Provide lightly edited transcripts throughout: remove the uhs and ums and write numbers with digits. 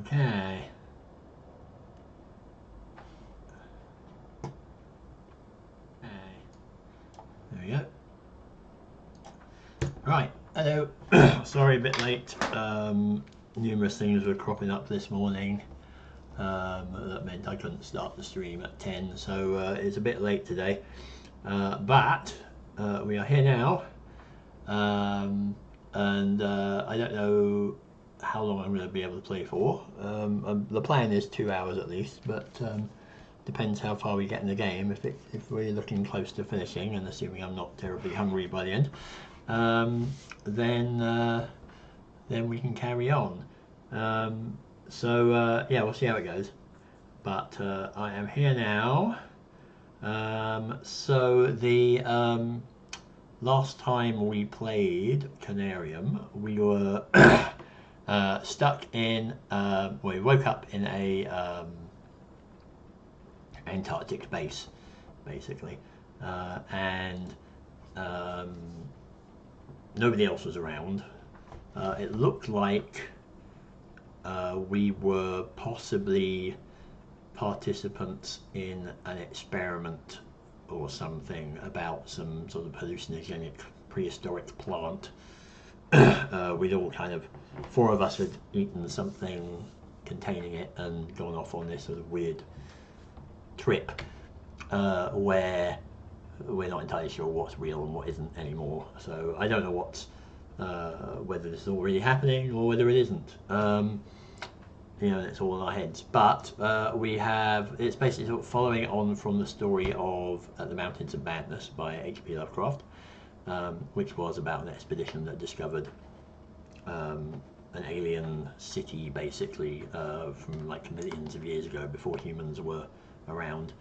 Okay. There we go. Right, hello. Sorry, a bit late. Numerous things were cropping up this morning. That meant I couldn't start the stream at 10, so it's a bit late today. But we are here now. And I don't know how long I'm going to be able to play for. The plan is 2 hours at least, but depends how far we get in the game. If we're looking close to finishing, and assuming I'm not terribly hungry by the end, then we can carry on. So yeah, we'll see how it goes. But I am here now. So the last time we played Conarium, we were stuck in. We woke up in a Antarctic base, basically, and nobody else was around. It looked like we were possibly participants in an experiment or something about some sort of hallucinogenic prehistoric plant. We'd all kind of, 4 of us had eaten something containing it and gone off on this sort of weird trip where we're not entirely sure what's real and what isn't anymore. So I don't know what's whether this is all really happening or whether it isn't. You know, it's all in our heads. But we have, it's basically sort of following on from the story of The Mountains of Madness by H.P. Lovecraft, which was about an expedition that discovered an alien city, basically, from like millions of years ago, before humans were around,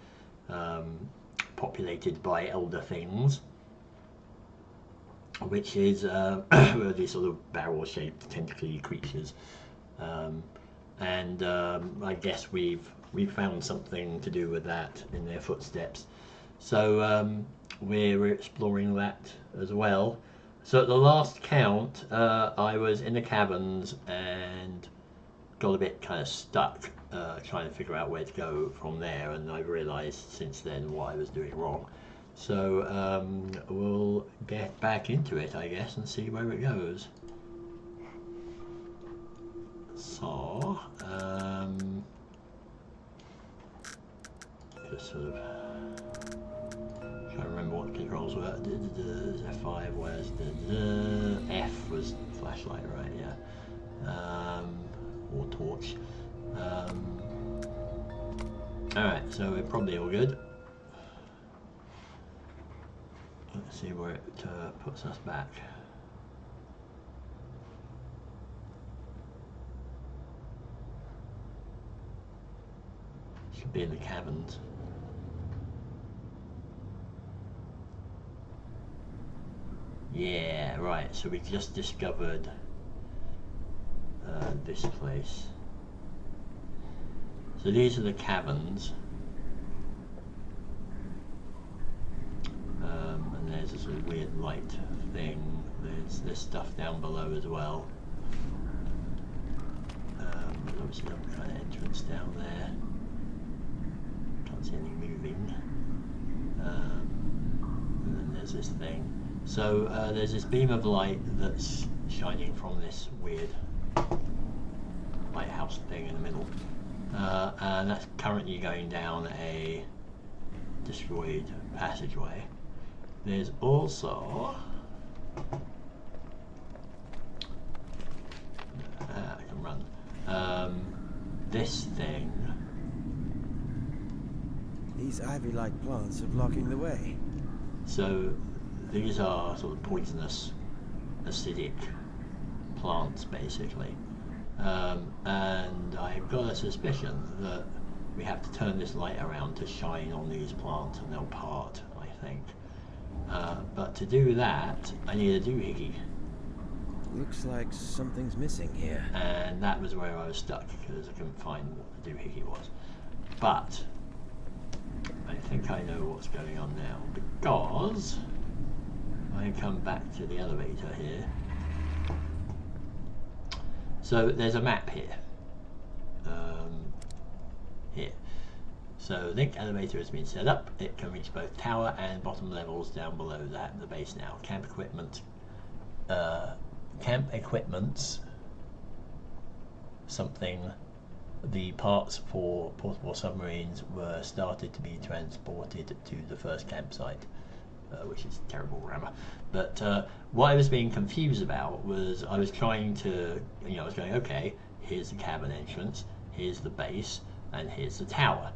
populated by elder things, which is these sort of barrel-shaped tentacly creatures. And I guess we've found something to do with that in their footsteps. So we're exploring that as well. So at the last count, I was in the caverns and got a bit kind of stuck trying to figure out where to go from there, and I've realised since then what I was doing wrong. So we'll get back into it, I guess, and see where it goes. So, just sort of trying to remember what the controls were. F5 was F was flashlight, right? Yeah. Or torch. Alright, so we're probably all good. Let's see where it puts us back. Should be in the caverns. Yeah, right, so we just discovered this place. So these are the caverns. And there's a sort of weird light thing. There's stuff down below as well. There's obviously some kind of entrance down there. Can't see anything moving. And then there's this thing. So there's this beam of light that's shining from this weird lighthouse thing in the middle. And that's currently going down a destroyed passageway. There's also I can run. This thing. These ivy-like plants are blocking the way. So these are sort of poisonous, acidic plants, basically. And I've got a suspicion that we have to turn this light around to shine on these plants and they'll part, I think. But to do that, I need a doohickey. Looks like something's missing here. And that was where I was stuck, because I couldn't find what the doohickey was. But I think I know what's going on now, because I come back to the elevator here. So there's a map here, here. So link elevator has been set up. It can reach both tower and bottom levels down below that, the base now. Camp equipment's something. The parts for portable submarines were started to be transported to the first campsite, which is terrible grammar. But what I was being confused about was I was trying to, I was going, okay, here's the cabin entrance, here's the base, and here's the tower.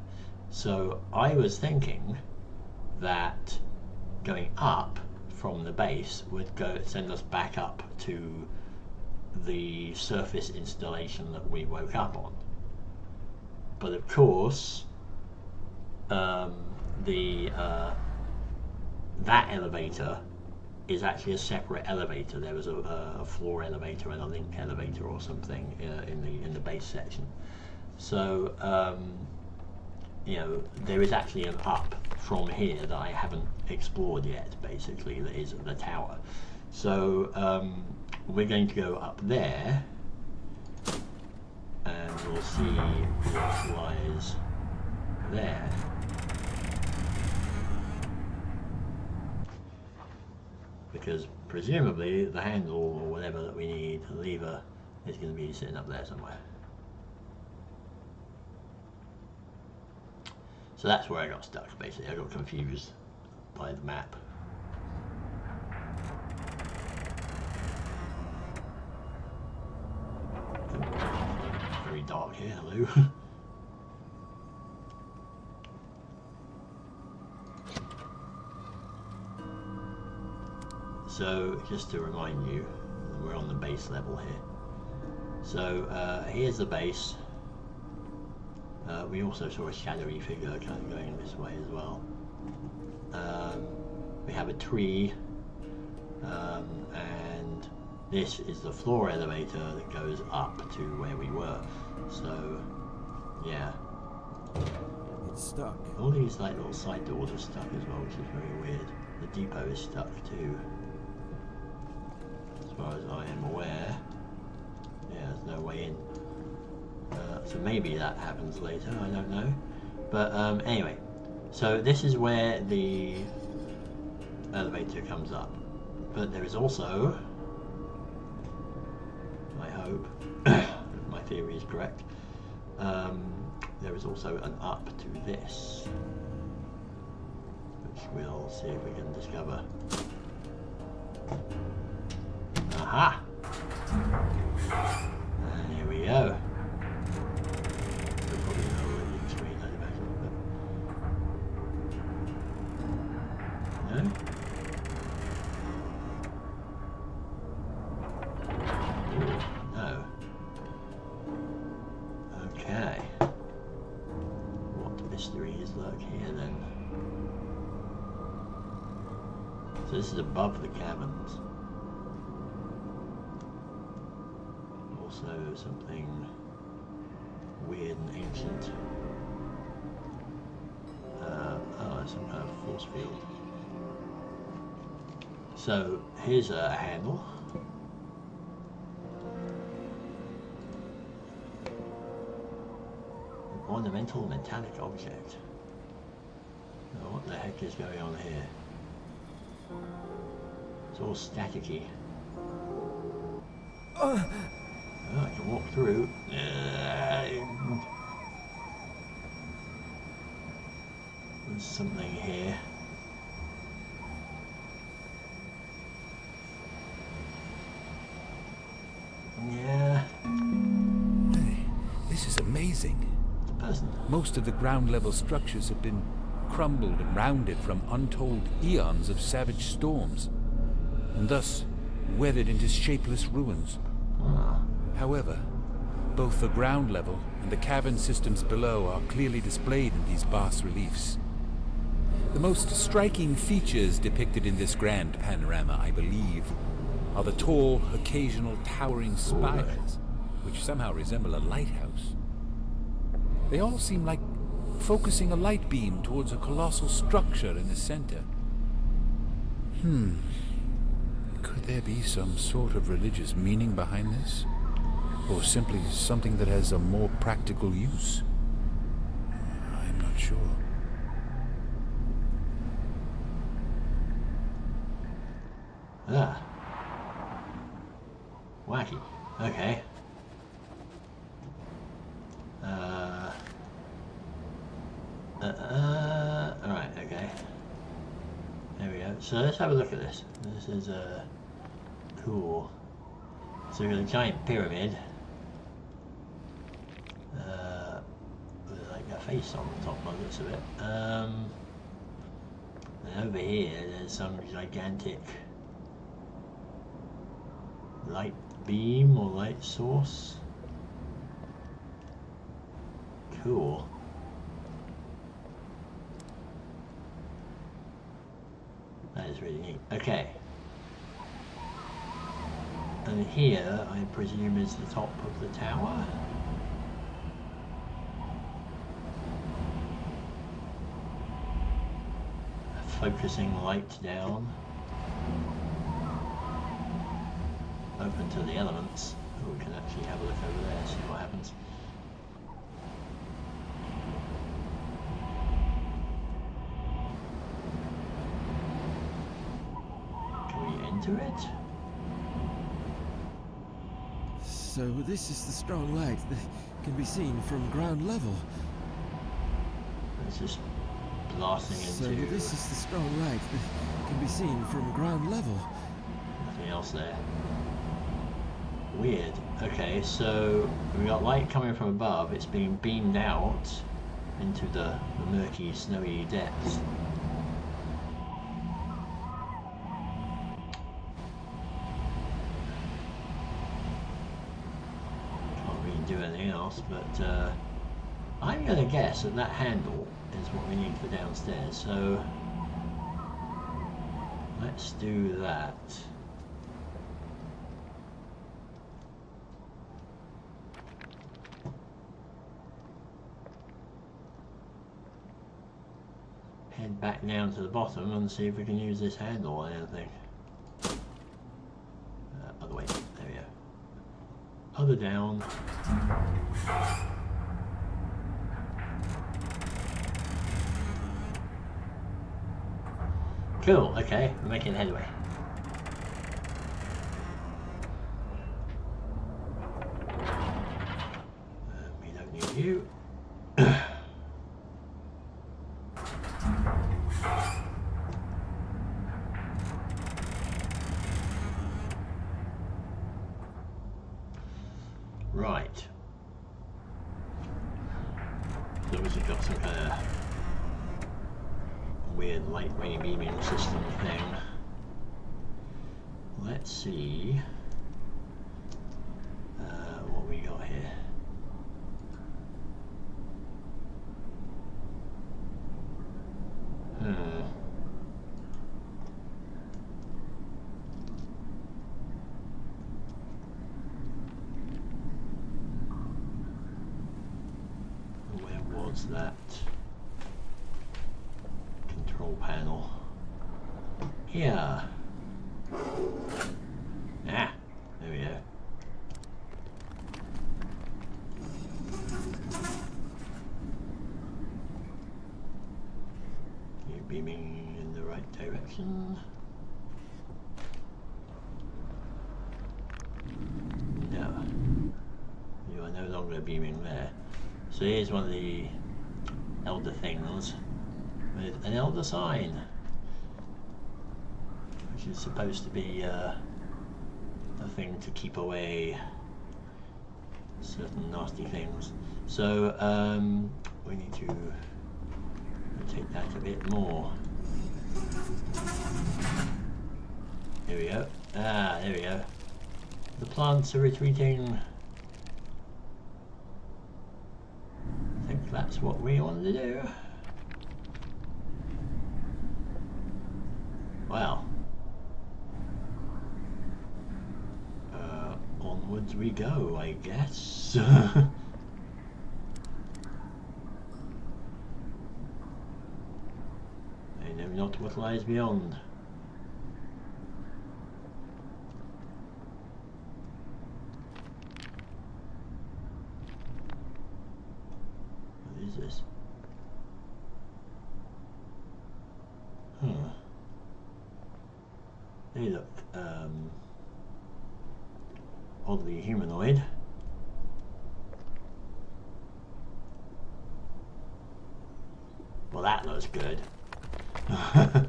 So I was thinking that going up from the base would send us back up to the surface installation that we woke up on. But of course, that elevator is actually a separate elevator. There was a floor elevator and a link elevator or something in the base section. So there is actually an up from here that I haven't explored yet. Basically, that is the tower. So we're going to go up there, and we'll see what lies there. Because presumably the handle or whatever that we need, the lever, is going to be sitting up there somewhere. So that's where I got stuck, basically. I got confused by the map. Very dark here, hello. So, just to remind you, we're on the base level here. So, here's the base. We also saw a shadowy figure kind of going this way as well. We have a tree, and this is the floor elevator that goes up to where we were. So, yeah. It's stuck. All these like little side doors are stuck as well, which is very weird. The depot is stuck too, as far as I am aware. Yeah, there's no way in. So maybe that happens later, I don't know. But anyway, so this is where the elevator comes up. But there is also, I hope, if my theory is correct, there is also an up to this, which we'll see if we can discover. Aha! And here we go. No? No. Okay. What mysteries lurk here then? So this is above the cabins. Also something weird and ancient. Some kind of force field. So here's a handle. An ornamental metallic object. Oh, what the heck is going on here? It's all staticky. Oh, I can walk through. There's something here. Yeah. Hey, this is amazing. It's a person. Most of the ground level structures have been crumbled and rounded from untold eons of savage storms, and thus weathered into shapeless ruins. However, both the ground level and the cavern systems below are clearly displayed in these bas-reliefs. The most striking features depicted in this grand panorama, I believe, are the tall, occasional towering spires, which somehow resemble a lighthouse. They all seem like focusing a light beam towards a colossal structure in the center. Could there be some sort of religious meaning behind this? Or simply something that has a more practical use? not sure. Ah. Wacky. Okay. Alright, okay. There we go. So let's have a look at this. This is cool. So we've got a giant pyramid. With like a face on the top by the looks of it. And over here there's some gigantic light beam or light source. Cool. That is really neat. Okay. And here, I presume, is the top of the tower. Focusing light down. Open to the elements. Oh, we can actually have a look over there, see what happens. Can we enter it? So this is the strong light that can be seen from ground level. It's just blasting into... So this is the strong light that can be seen from ground level. Nothing else there. Weird. Okay, so we got light coming from above. It's being beamed out into the murky, snowy depths. Can't really do anything else, but I'm going to guess that that handle is what we need for downstairs. So let's do that. Head back down to the bottom and see if we can use this handle or anything. Other way. There we go. Other down. Cool. Okay, we're making headway. We don't need you. Right. So we've got some kind of weird light ray beaming system thing. Let's see what we got here. Where was that control panel? Here. Ah, there we go. You're beaming in the right direction. No. You are no longer beaming there. So here's one of the elder things with an elder sign, which is supposed to be a thing to keep away certain nasty things. So we need to rotate that a bit more. There we go. Ah, there we go. The plants are retreating. I think that's what we want to do. Well, onwards we go, I guess. I know not what lies beyond. What is this? They look oddly humanoid. Well, that looks good. A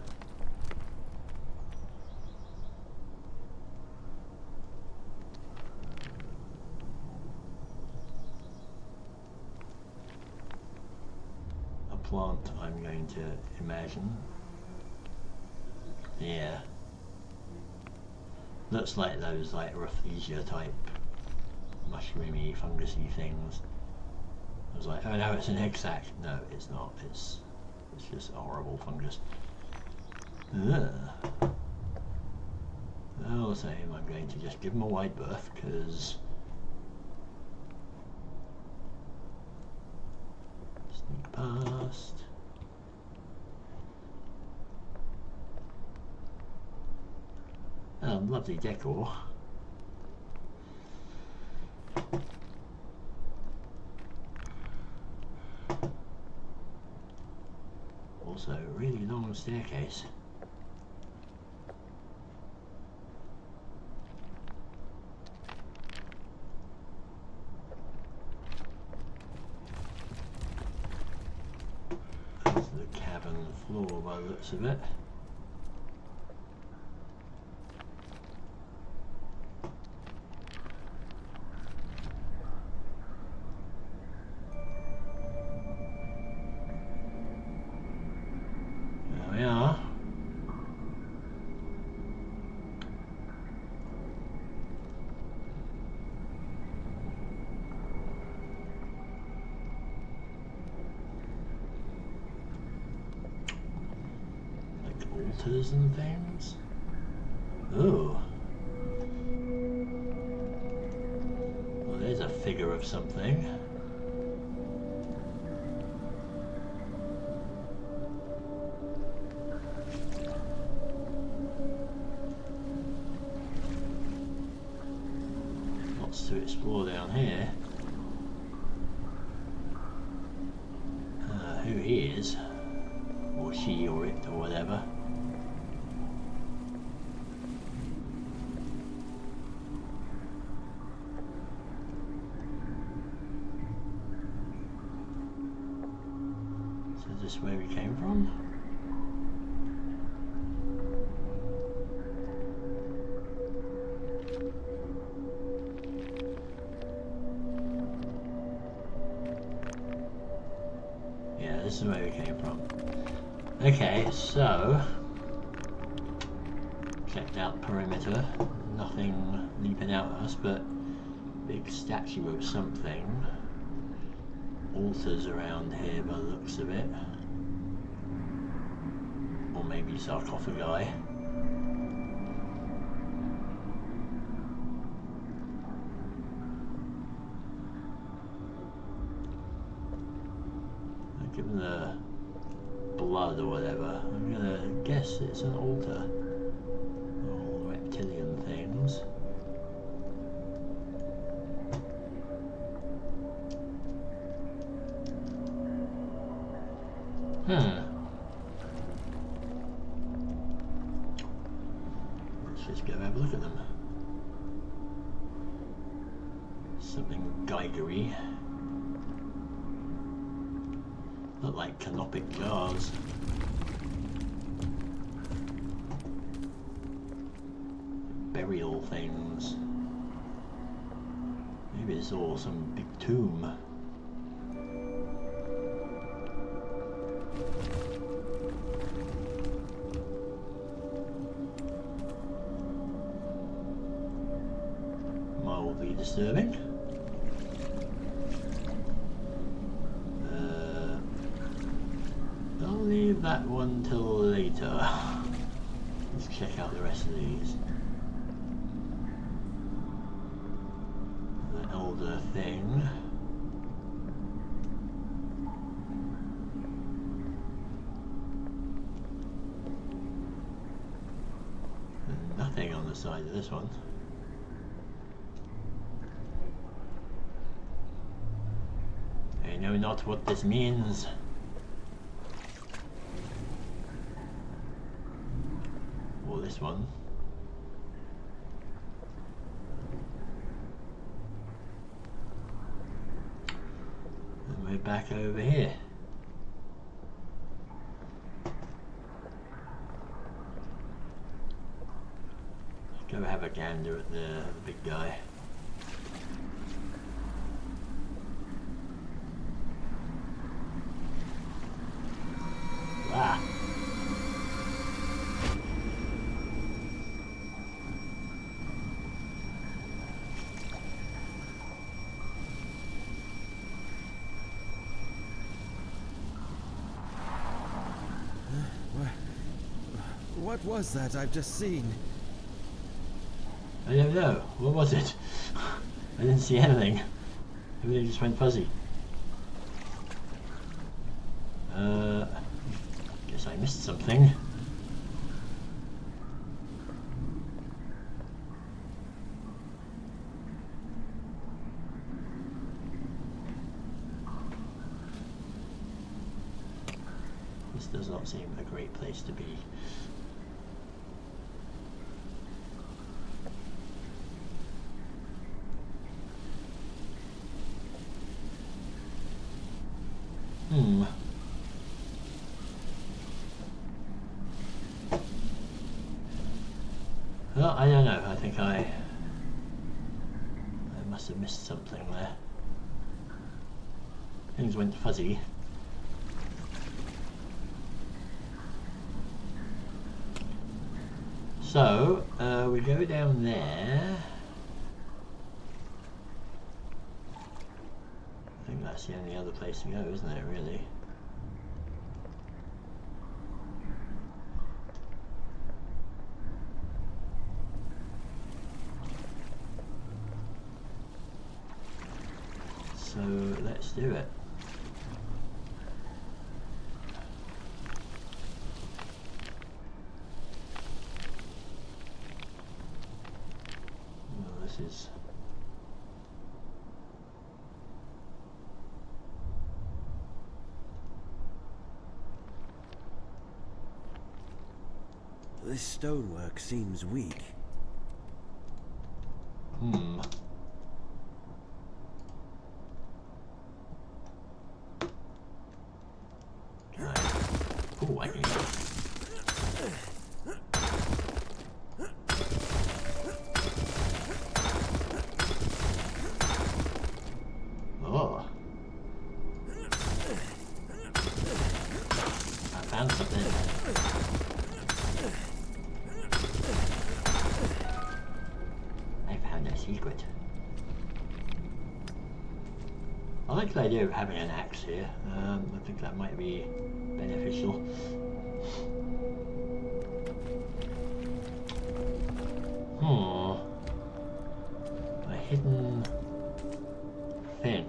plant, I'm going to imagine. Yeah. Looks like those like Rafflesia type mushroomy, fungusy things. I was like, oh no, it's an egg sac. No, it's not. It's just a horrible fungus. Ugh. All the same, I'm going to just give him a wide berth because sneak past. Oh, lovely decor. Also, really long staircase. That's the cavern floor by the looks of it. There we are. Altars and things. Oh. Well, there's a figure of something. Lots to explore down here. Who he is, or she, or it, or whatever. Is this where we came from? Yeah, this is where we came from. Okay, so checked out perimeter. Nothing leaping out at us, but big statue of something. Altars around here by the looks of it. Or maybe sarcophagi. Given the blood or whatever, I'm gonna guess it's an altar. All reptilian things. Let's just go have a look at them. Something geigery. Look like canopic jars. Burial things. Maybe it's all some big tomb. Mildly disturbing. I'll leave that one till later. Let's check out the rest of these. The elder thing. And nothing on the side of this one. I know not what this means. Or this one. we're back over here. Go have a gander at the big guy. Ah. What was that I've just seen? I don't know. What was it? I didn't see anything. Everything just went fuzzy. Guess I missed something. This does not seem a great place to be. Well, I don't know. I think I must have missed something there. Things went fuzzy. So, we go down there. I think that's the only other place to go, isn't it, really? So, let's do it. Well, this is... This stonework seems weak. Oh, I can go. Oh. I found something. I found a secret. I like the idea of having an axe here. I think that might be beneficial. A hidden thing.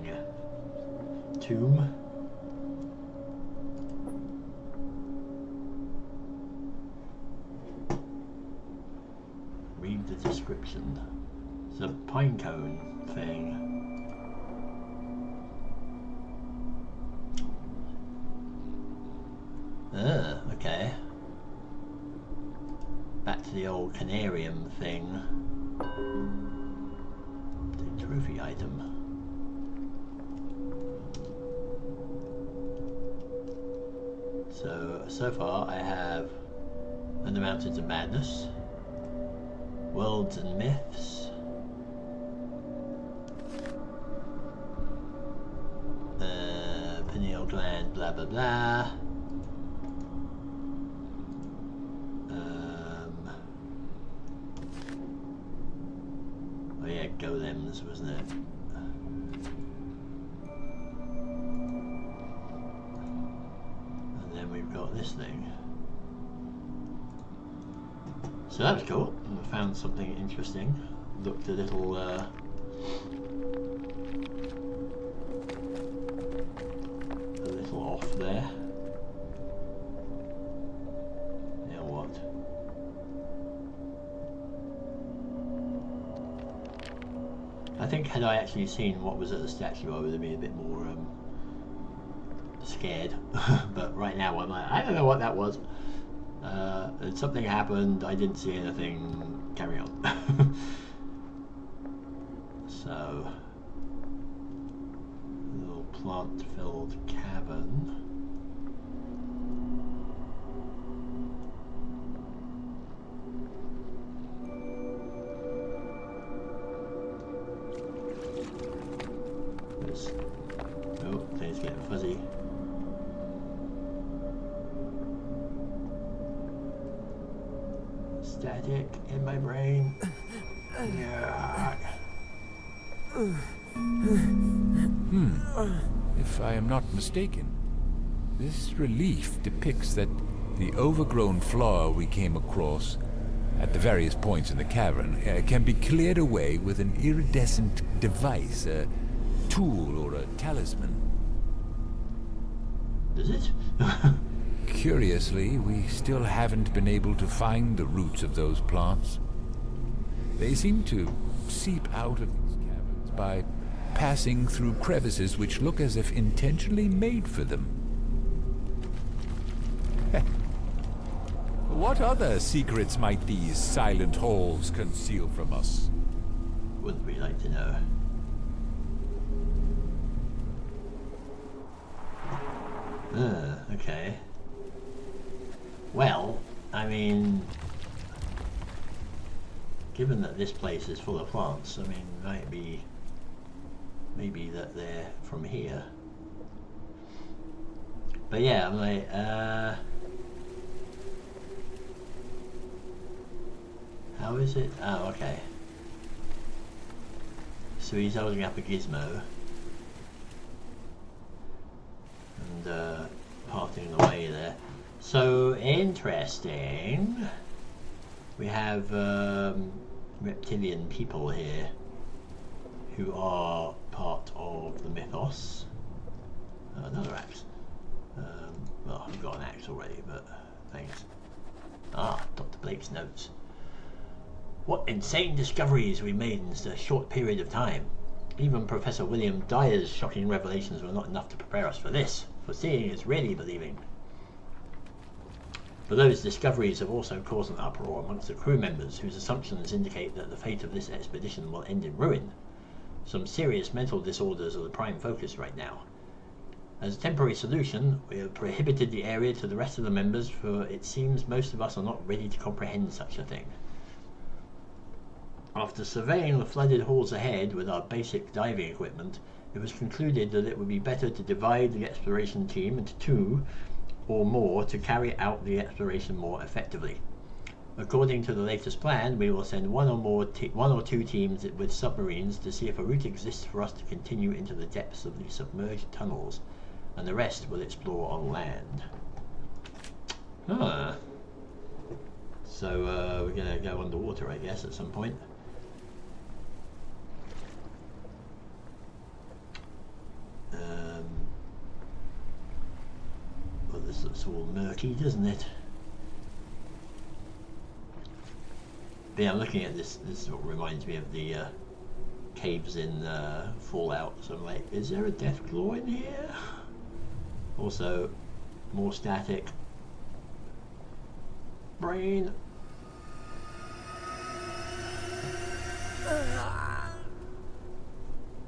Tomb. Read the description. It's a pinecone thing. Okay. Back to the old Conarium thing. The trophy item. So far I have On the Mountains of Madness, Worlds and Myths, Pineal Gland, blah blah blah. Oh yeah, golems, wasn't it? And then we've got this thing. So that's cool. I found something interesting. Looked a little off there. Now what? I think had I actually seen what was at the statue, I would have been a bit more scared. But right now I'm like, I don't know what that was. Something happened, I didn't see anything, carry on. So, a little plant-filled cavern. Oh, things getting fuzzy. Static in my brain. Yeah. If I am not mistaken, this relief depicts that the overgrown floor we came across at the various points in the cavern can be cleared away with an iridescent device, a tool or a talisman. Does it? Curiously, we still haven't been able to find the roots of those plants. They seem to seep out of these caverns by passing through crevices which look as if intentionally made for them. What other secrets might these silent halls conceal from us? Wouldn't we like to know? Okay. Well, I mean, given that this place is full of plants, I mean, maybe that they're from here. But yeah, I'm like, how is it? Oh, okay. So he's holding up a gizmo and parting the way there. So interesting. We have reptilian people here who are part of the mythos. Another axe. Well, I've got an axe already, but thanks. Ah, Dr. Blake's notes. What insane discoveries we made in a short period of time. Even Professor William Dyer's shocking revelations were not enough to prepare us for this. For seeing is really believing. But those discoveries have also caused an uproar amongst the crew members, whose assumptions indicate that the fate of this expedition will end in ruin. Some serious mental disorders are the prime focus right now. As a temporary solution, we have prohibited the area to the rest of the members, for it seems most of us are not ready to comprehend such a thing. After surveying the flooded halls ahead with our basic diving equipment, it was concluded that it would be better to divide the exploration team into two or more to carry out the exploration more effectively. According to the latest plan, we will send one or two teams with submarines to see if a route exists for us to continue into the depths of the submerged tunnels, and the rest will explore on land. Ah. So we're gonna go underwater, I guess, at some point. Well, this looks all murky, doesn't it? But yeah, I'm looking at this. This is what reminds me of the caves in Fallout. So I'm like, is there a death claw in here? Also, more static. Brain.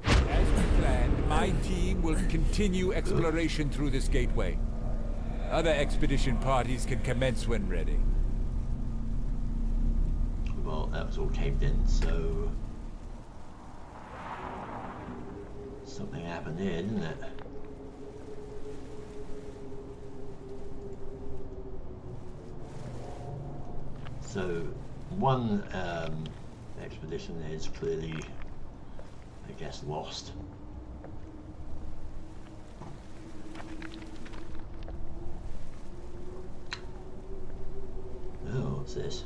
As we planned, my team will continue exploration through this gateway. Other expedition parties can commence when ready. Well, that was all caved in, so something happened here, didn't it? So one expedition is clearly, I guess, lost. Oh, what's this?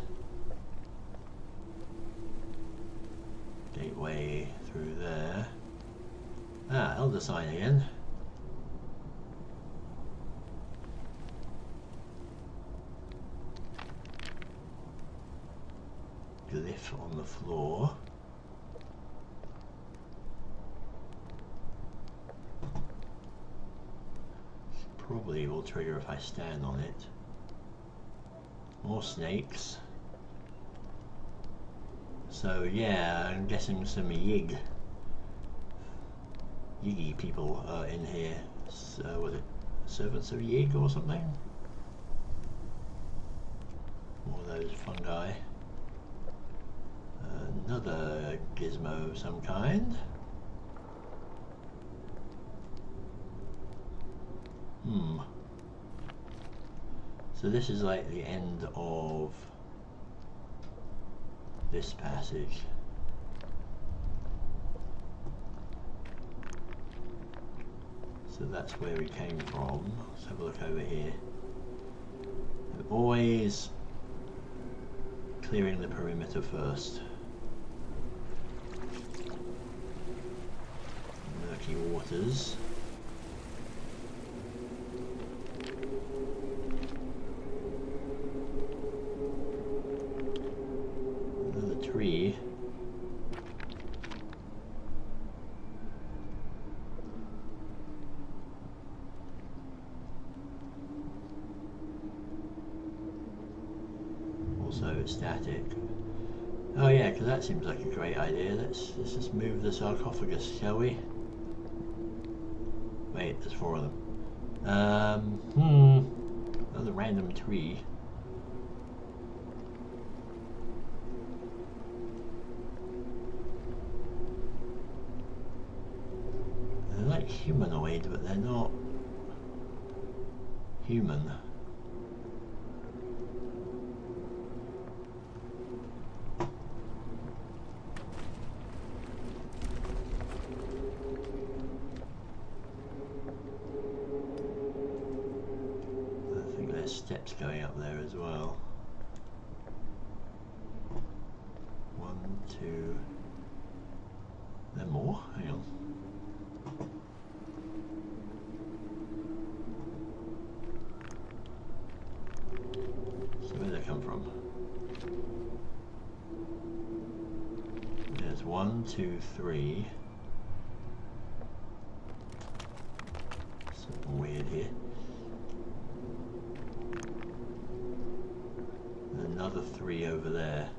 Gateway through there. Ah, Elder sign again. Glyph on the floor. Probably will trigger if I stand on it. More snakes. So yeah, I'm guessing some yig. Yigi people in here. So, was it servants of Yig or something? More of those fungi. Another gizmo of some kind. So this is like the end of this passage. So that's where we came from. Let's have a look over here. And always clearing the perimeter first. Murky waters. Another tree. Also static. Oh yeah, because that seems like a great idea. Let's just move the sarcophagus, shall we? Wait, there's 4 of them. Another random tree. They're like humanoid, but they're not human. Steps going up there as well. 1, 2. There more? Hang on. So where did they come from? There's 1, 2, 3. Something weird here. Another 3 over there.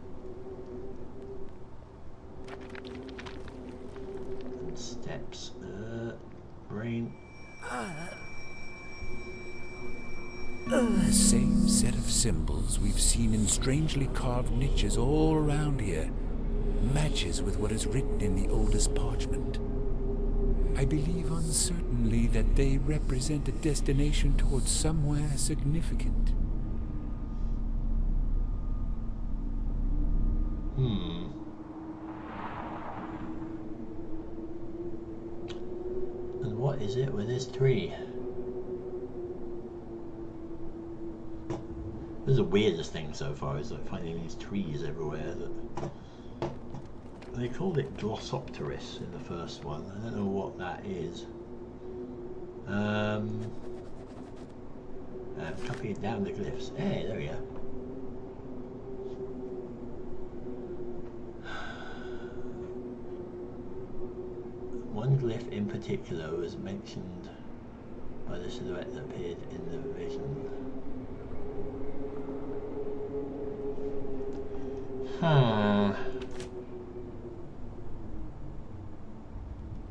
And steps. Brain. The same set of symbols we've seen in strangely carved niches all around here matches with what is written in the oldest parchment. I believe uncertainly that they represent a destination towards somewhere significant. And what is it with this tree? This is the weirdest thing so far, is like finding these trees everywhere. That they called it Glossopteris in the first one. I don't know what that is. Copying down the glyphs. Hey, there we go. One glyph in particular was mentioned by the silhouette that appeared in the vision.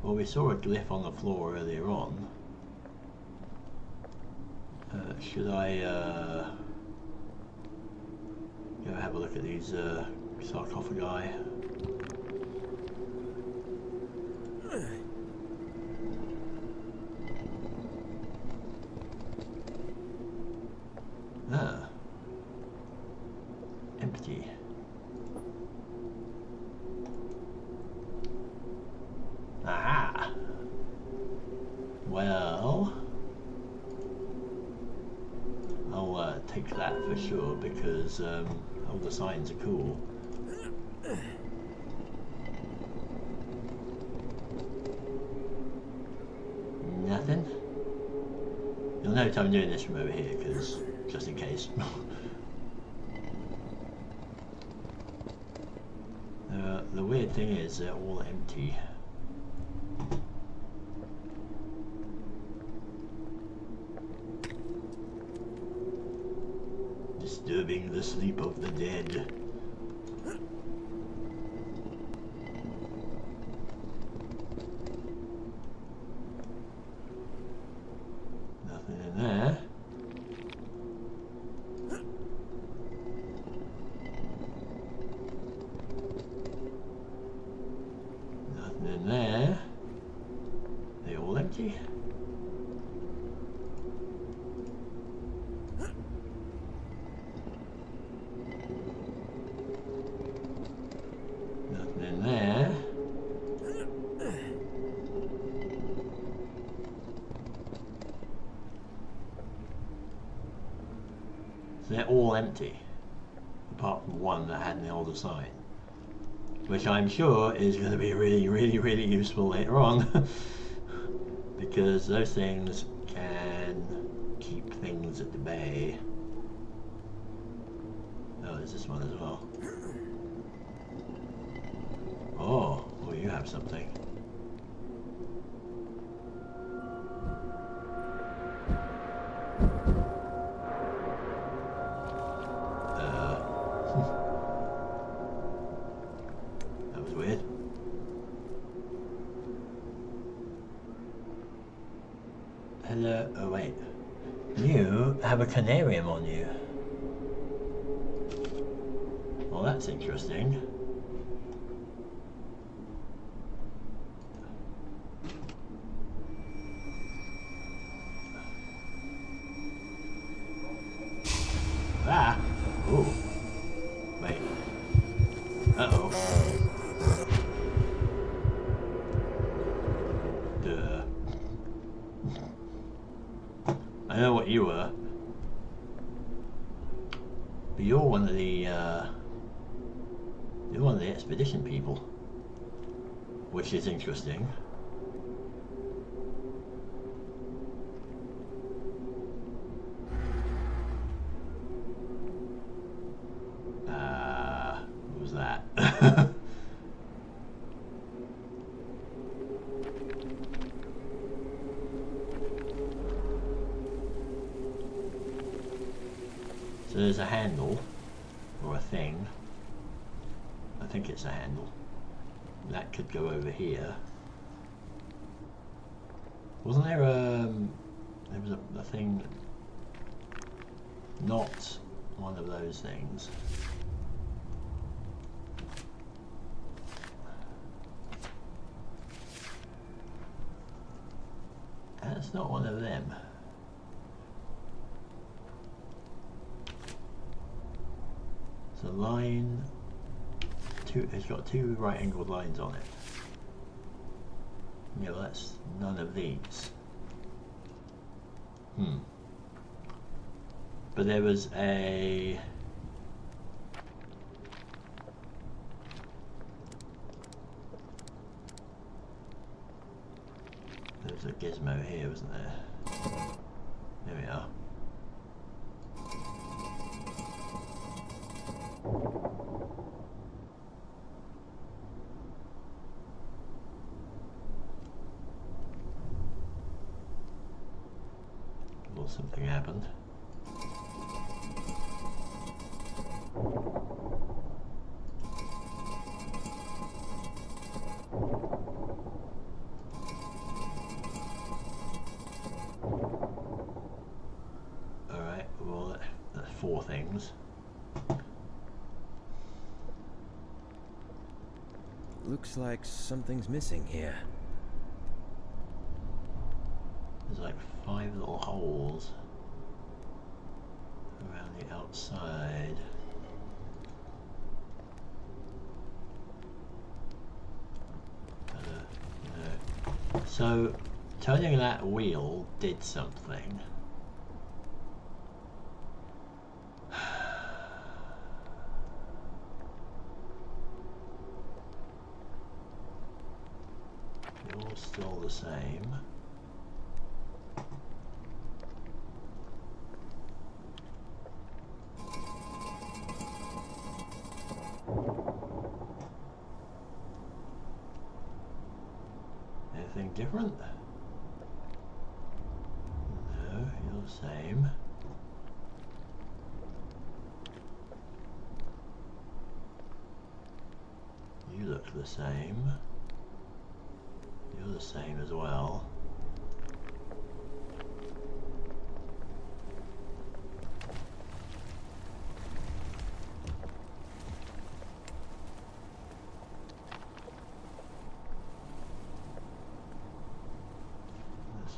Well, we saw a glyph on the floor earlier on. Should I go have a look at these sarcophagi? Empty. Aha! Well, I'll take that for sure, because all the signs are cool. Nothing? You'll note I'm doing this from over here, because just in case. The weird thing is they're all empty. Disturbing the sleep of the dead. empty? Nothing in there. So they're all empty, apart from one that had an elder sign, which I'm sure is going to be really useful later on. Because those things can keep things at the bay. Oh, there's this one as well. Oh, you have something. That was weird. Hello. Oh wait. You have a Conarium on you. Well, that's interesting. Ah! Ooh. Wait. Uh-oh. Duh. I know what you were. But you're one of the, you're one of the expedition people. Which is interesting. What was that? So there's a handle, or a thing. I think it's a handle. That could go over here. Wasn't there there was a thing, not one of those things. That's not one of them. So line two, it's got two right angled lines on it. Yeah, well, that's none of these. But there was a gizmo here, wasn't there? There we are. Well, something happened. Alright, well, that's four things. Looks like something's missing here. There's like 5 little holes around the outside. No. So turning that wheel did something. You're still the same. Anything different? No, you're the same. You look the same. You're the same as well.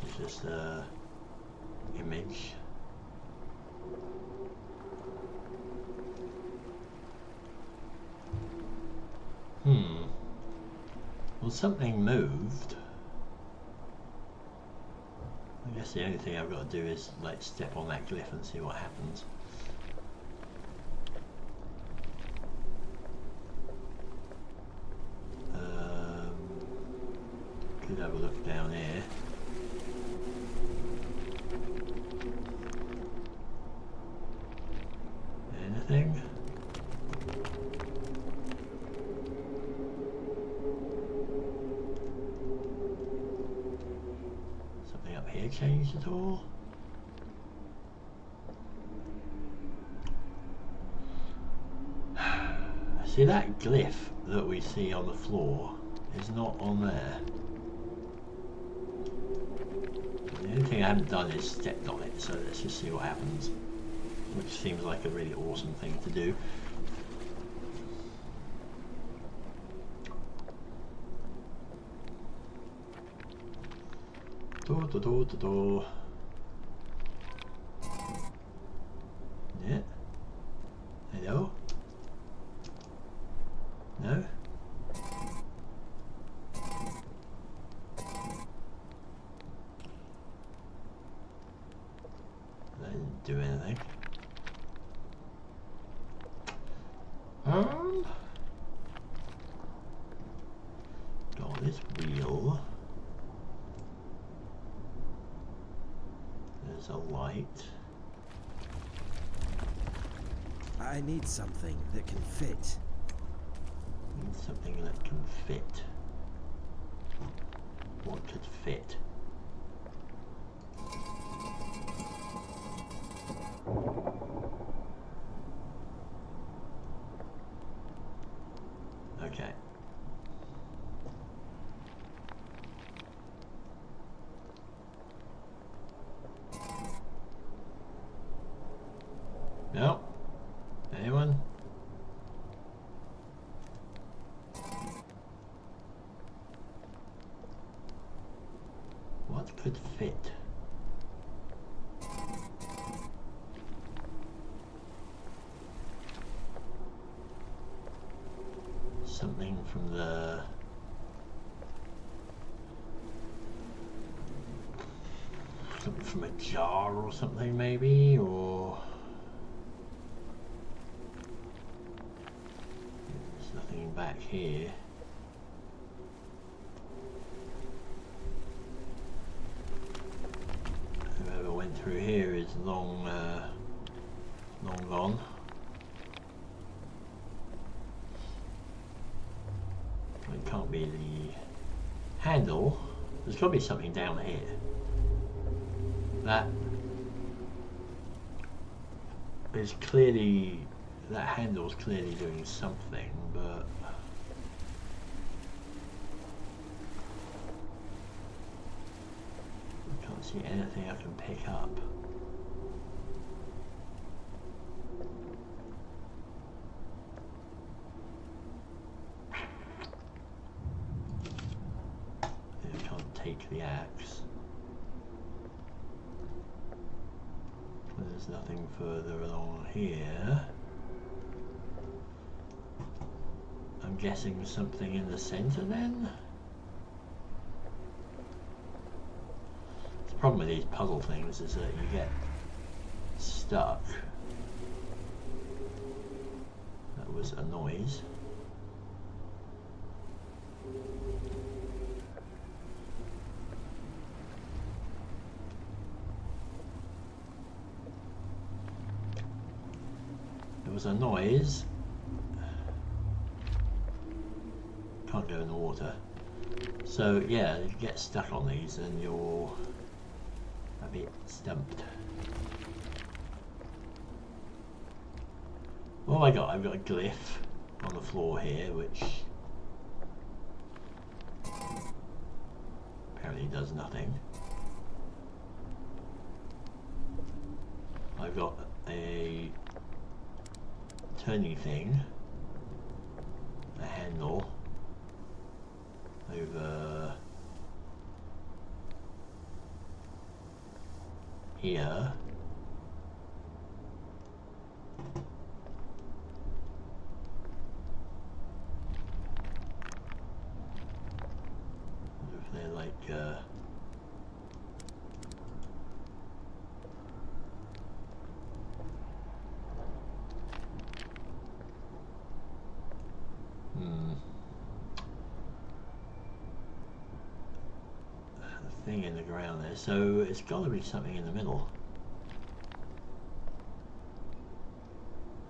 This is just a image. Well, something moved. I guess the only thing I've got to do is like step on that glyph and see what happens. Could have a look down here. Anything? Something up here changed at all? See, that glyph that we see on the floor is not on there. The only thing I haven't done is stepped on it, so let's just see what happens. Which seems like a really awesome thing to do. Door. Yeah. Hello? No? That didn't do anything. Got this wheel. There's a light. I need something that can fit. Need something that can fit. What could fit? Okay. No? Anyone? What could fit? Something from the... something from a jar or something maybe, or... there's nothing back here. Whoever went through here is long gone. It can't be the handle. There's got to be something down here. That is clearly, that handle's clearly doing something, but I can't see anything I can pick up. I can't take the axe. There's nothing further along here. I'm guessing something in the center then? The problem with these puzzle things is that you get stuck. That was a noise. There was a noise. Can't go in the water. So yeah, if you get stuck on these then you're a bit stumped. What have I got? I've got a glyph on the floor here which apparently does nothing. I've got a turning thing, a handle over here. If they're like thing in the ground there, so it's got to be something in the middle.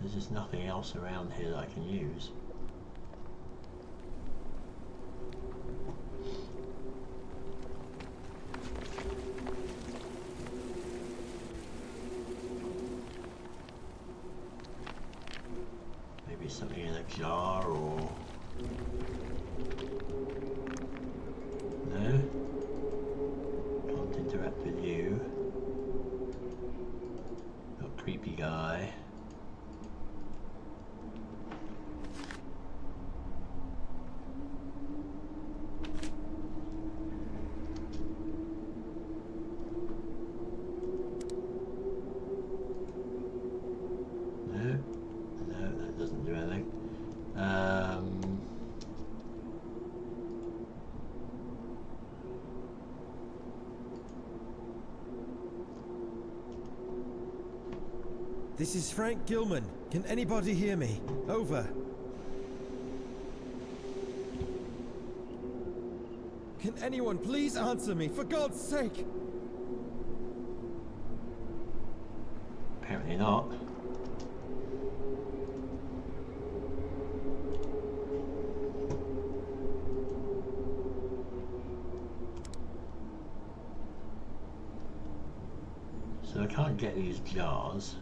There's just nothing else around here that I can use. Maybe something in a jar or... No? Can't interact with you. Got a creepy guy. This is Frank Gilman. Can anybody hear me? Over. Can anyone please answer me, for God's sake? Apparently not. So I can't get these jars.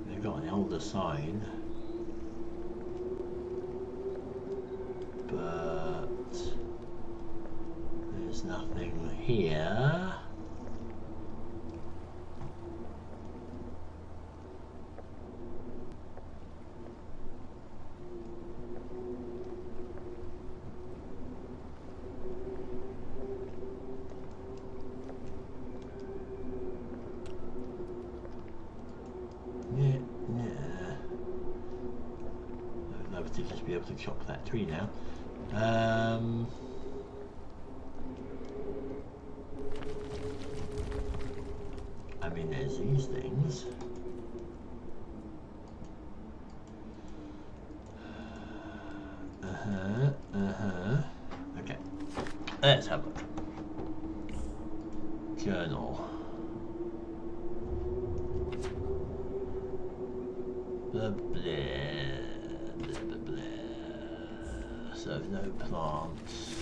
They've got an elder sign, but there's nothing here. To just be able to chop that tree now. I mean, there's these things. Okay, let's have a look. Journal. Blah, blah. So no plants.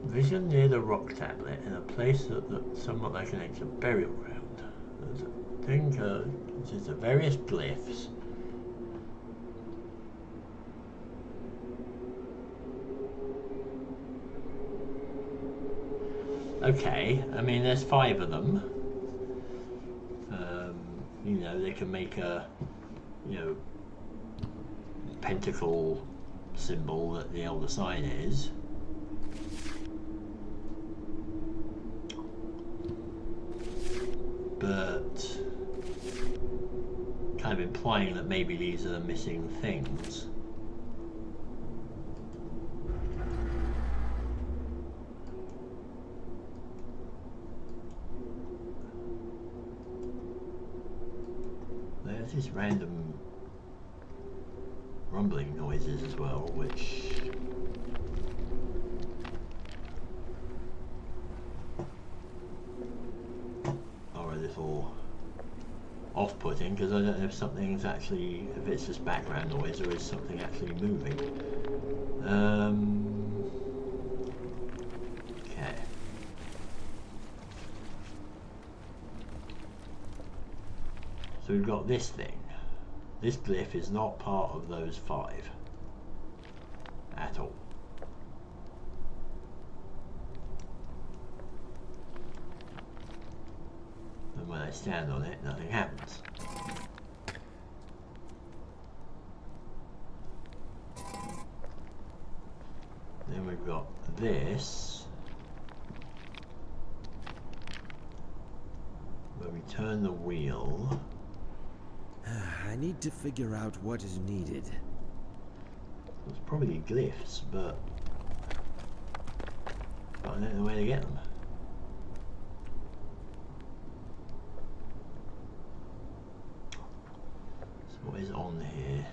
Vision near the rock tablet in a place that looks somewhat like an ancient burial ground. There's a thing consists of various glyphs. Okay, I mean there's 5 of them. You know, they can make a, pentacle symbol that the elder sign is. But kind of implying that maybe these are the missing things. There's these random rumbling noises as well, which are a little off-putting, because I don't know if something's actually, if it's just background noise or is something actually moving. Okay. So we've got this thing. This glyph is not part of those 5 at all. when I stand on it, nothing happens. Then we've got this. When we turn the wheel... I need to figure out what is needed. It's probably glyphs, but I don't know where to get them. So what is on here?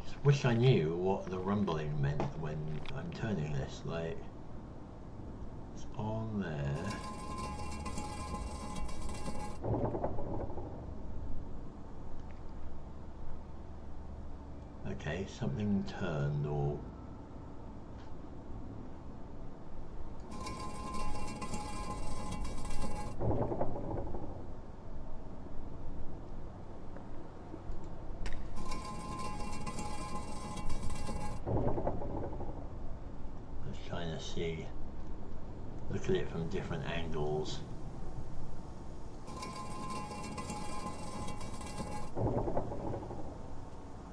Just wish I knew what the rumbling meant when I'm turning this. Like, it's on there. Okay, something turned or... Just trying to see, look at it from different angles.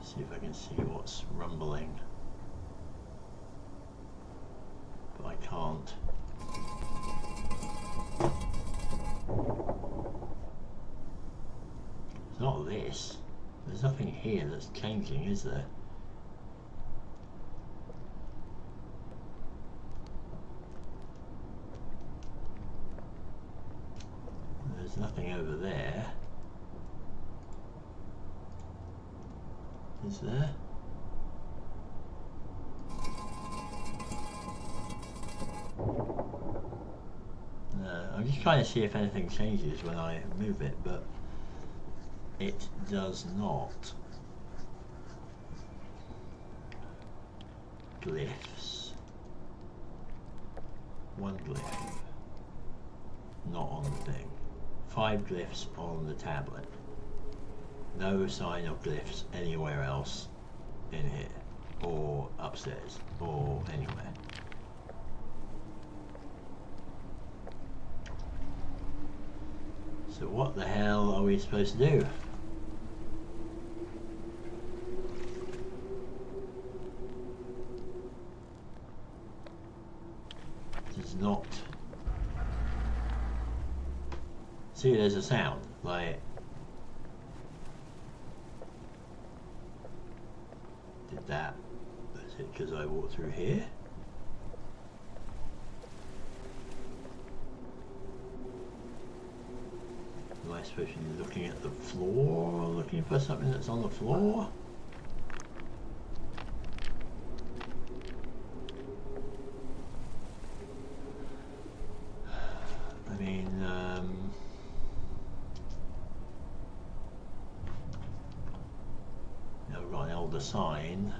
See if I can see what's rumbling, but I can't. It's not this. There's nothing here that's changing, is there? There's nothing over there. Is there? No, I'm just trying to see if anything changes when I move it, but it does not. Glyphs. One glyph. Not on the thing. 5 glyphs on the tablet. No sign of glyphs anywhere else in here, or upstairs, or anywhere. So what the hell are we supposed to do? It's not... See, there's a sound, like... Did that? That's it, because I walked through here. Am I supposed to be looking at the floor, looking for something that's on the floor? I mean, we've got an elder sign,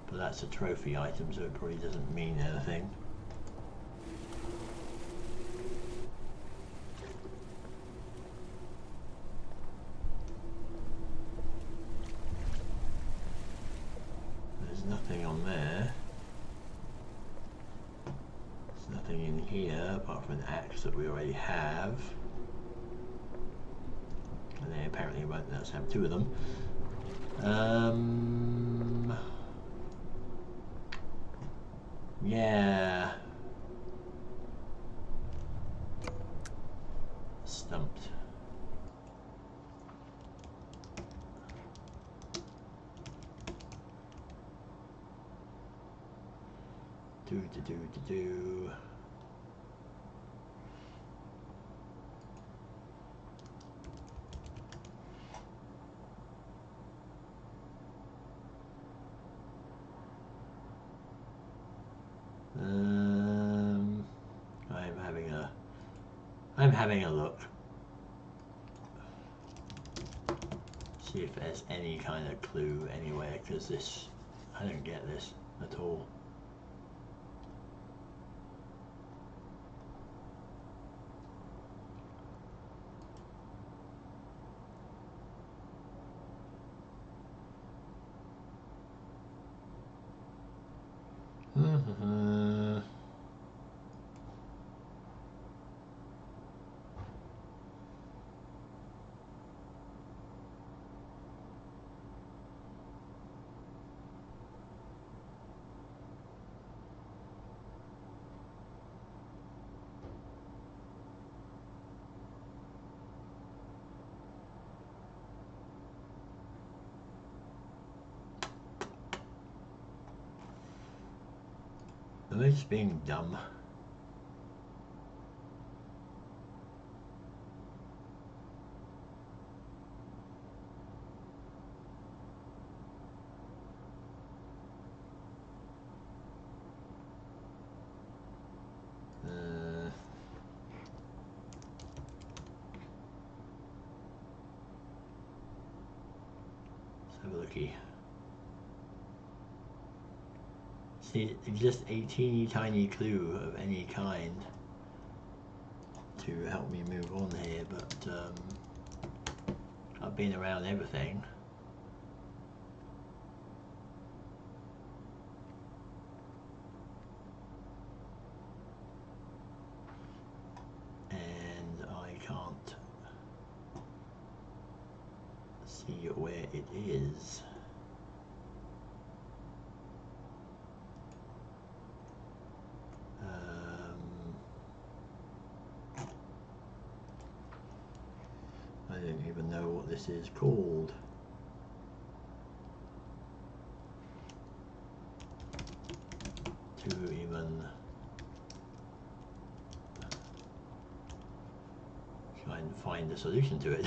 but that's a trophy item, so it probably doesn't mean anything. There's nothing on there. There's nothing in here apart from an axe that we already have. And they apparently won't let us have 2 of them. Yeah. Stumped. Do. I'm having a look. See if there's any kind of clue anywhere, because this, I don't get this at all. Am I just being dumb? Let's have a looky. See, just a teeny tiny clue of any kind to help me move on here, but I've been around everything. And I can't see where it is. I don't even know what this is called. To even try and find a solution to it.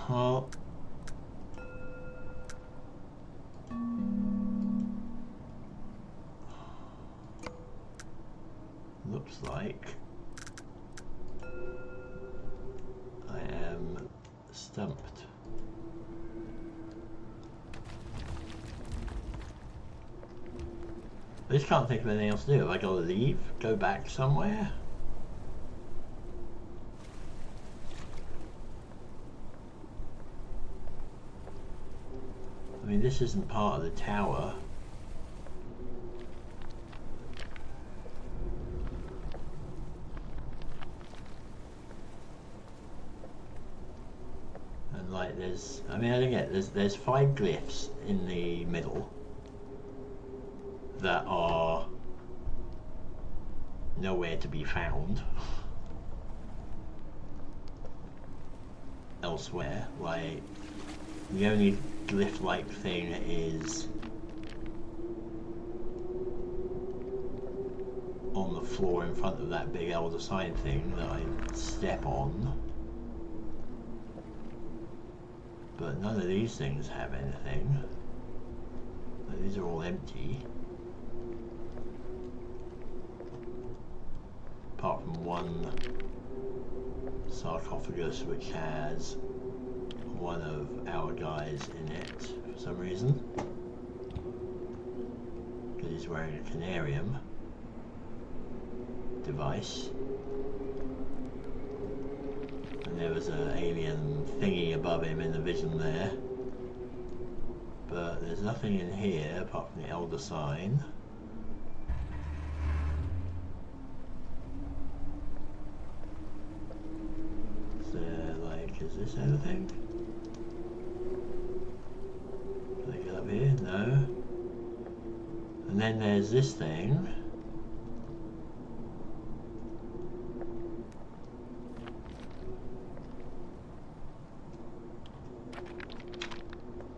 Well, looks like I am stumped. I just can't think of anything else to do. Have I got to leave? Go back somewhere? I mean, this isn't part of the tower. And like there's, I mean, I don't get it. There's 5 glyphs in the middle that are nowhere to be found elsewhere. Like, the only glyph-like thing is on the floor in front of that big elder sign thing that I step on. But none of these things have anything. These are all empty. Apart from one sarcophagus which has one of our guys in it for some reason. Because he's wearing a Conarium device. And there was an alien thingy above him in the vision there. But there's nothing in here apart from the elder sign. Is there, like, is this anything? Can I get up here? No. And then there's this thing.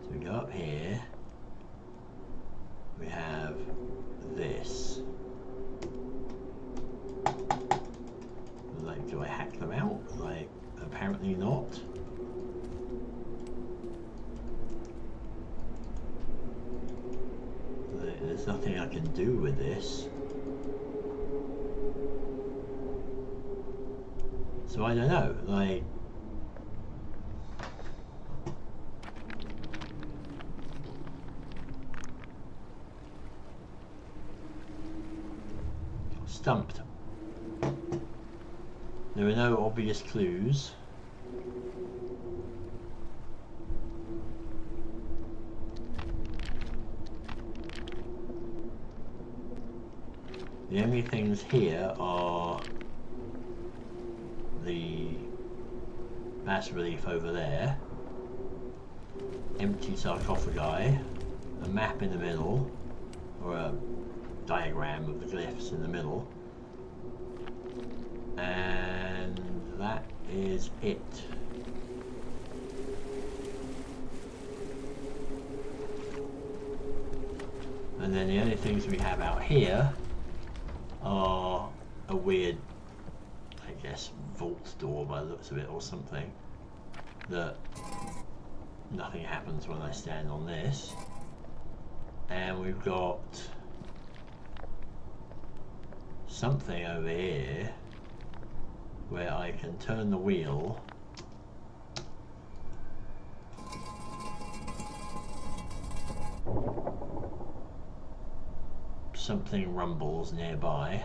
So we go up here. We have this. Like, do I hack them out? Like, apparently not. There's nothing I can do with this. So I don't know, like... Stumped. There are no obvious clues. The only things here are the bas relief over there, empty sarcophagi, a map in the middle, or a diagram of the glyphs in the middle, and that is it. And then the only things we have out here are a weird, I guess, vault door by the looks of it, or something, that nothing happens when I stand on this. And we've got something over here where I can turn the wheel something rumbles nearby.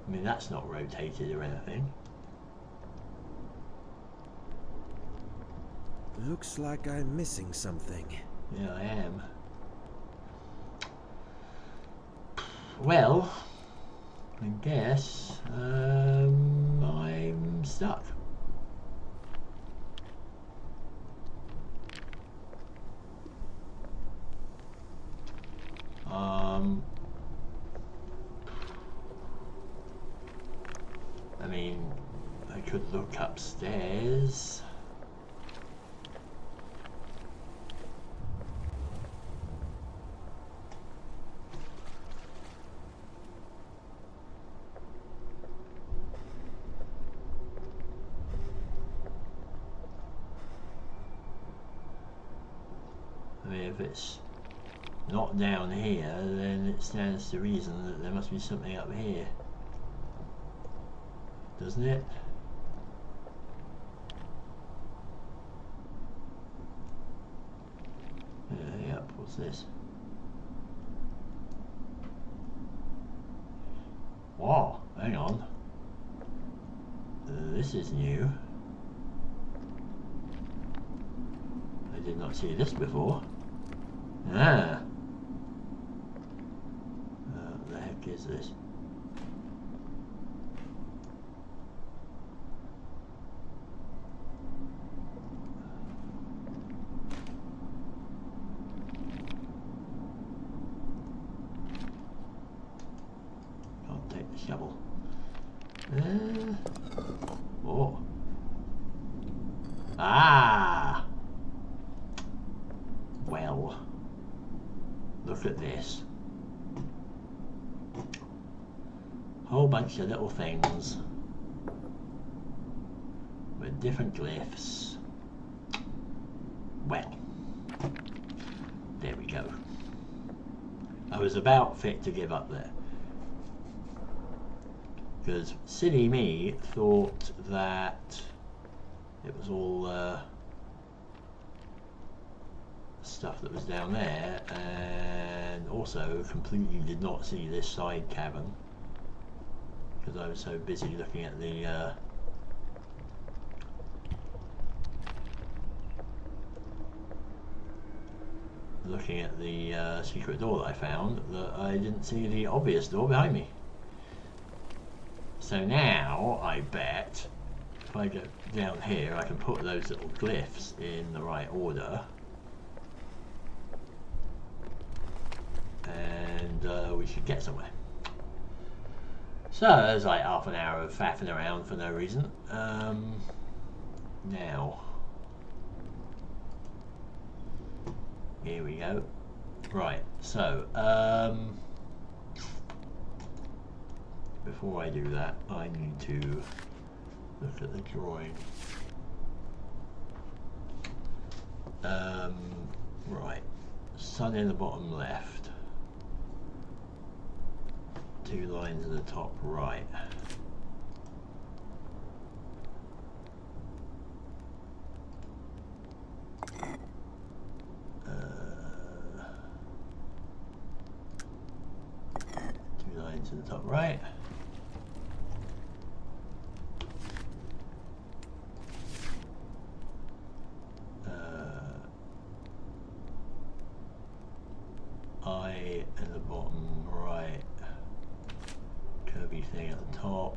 I mean, that's not rotated or anything. Looks like I'm missing something. Yeah, I am. Well, I guess I'm stuck. I mean, I could look upstairs. I mean, if it's not down here, then it stands to reason that there must be something up here. Doesn't it? Yep, what's this? Wow, hang on. This is new. I did not see this before. Ah. What the heck is this? Can't take the shovel. Oh. Ah. Well. Look at this. Whole bunch of little things with different glyphs. Well, there we go. I was about fit to give up there, because silly me thought that it was all stuff that was down there, and also completely did not see this side cavern because I was so busy looking at the secret door that I found, that I didn't see the obvious door behind me. So now I bet if I go down here I can put those little glyphs in the right order, and we should get somewhere. So there's like half an hour of faffing around for no reason. Now here we go. Right, so before I do that, I need to look at the drawing. Right, sun in the bottom left, 2 lines in the top right. Two lines in the top right. I in the bottom right, curvy thing at the top.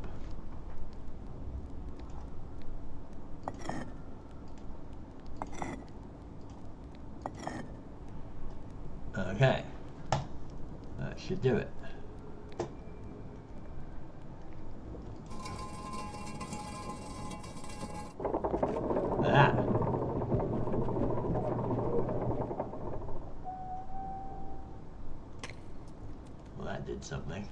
should do it. Look at that. Well, that did something.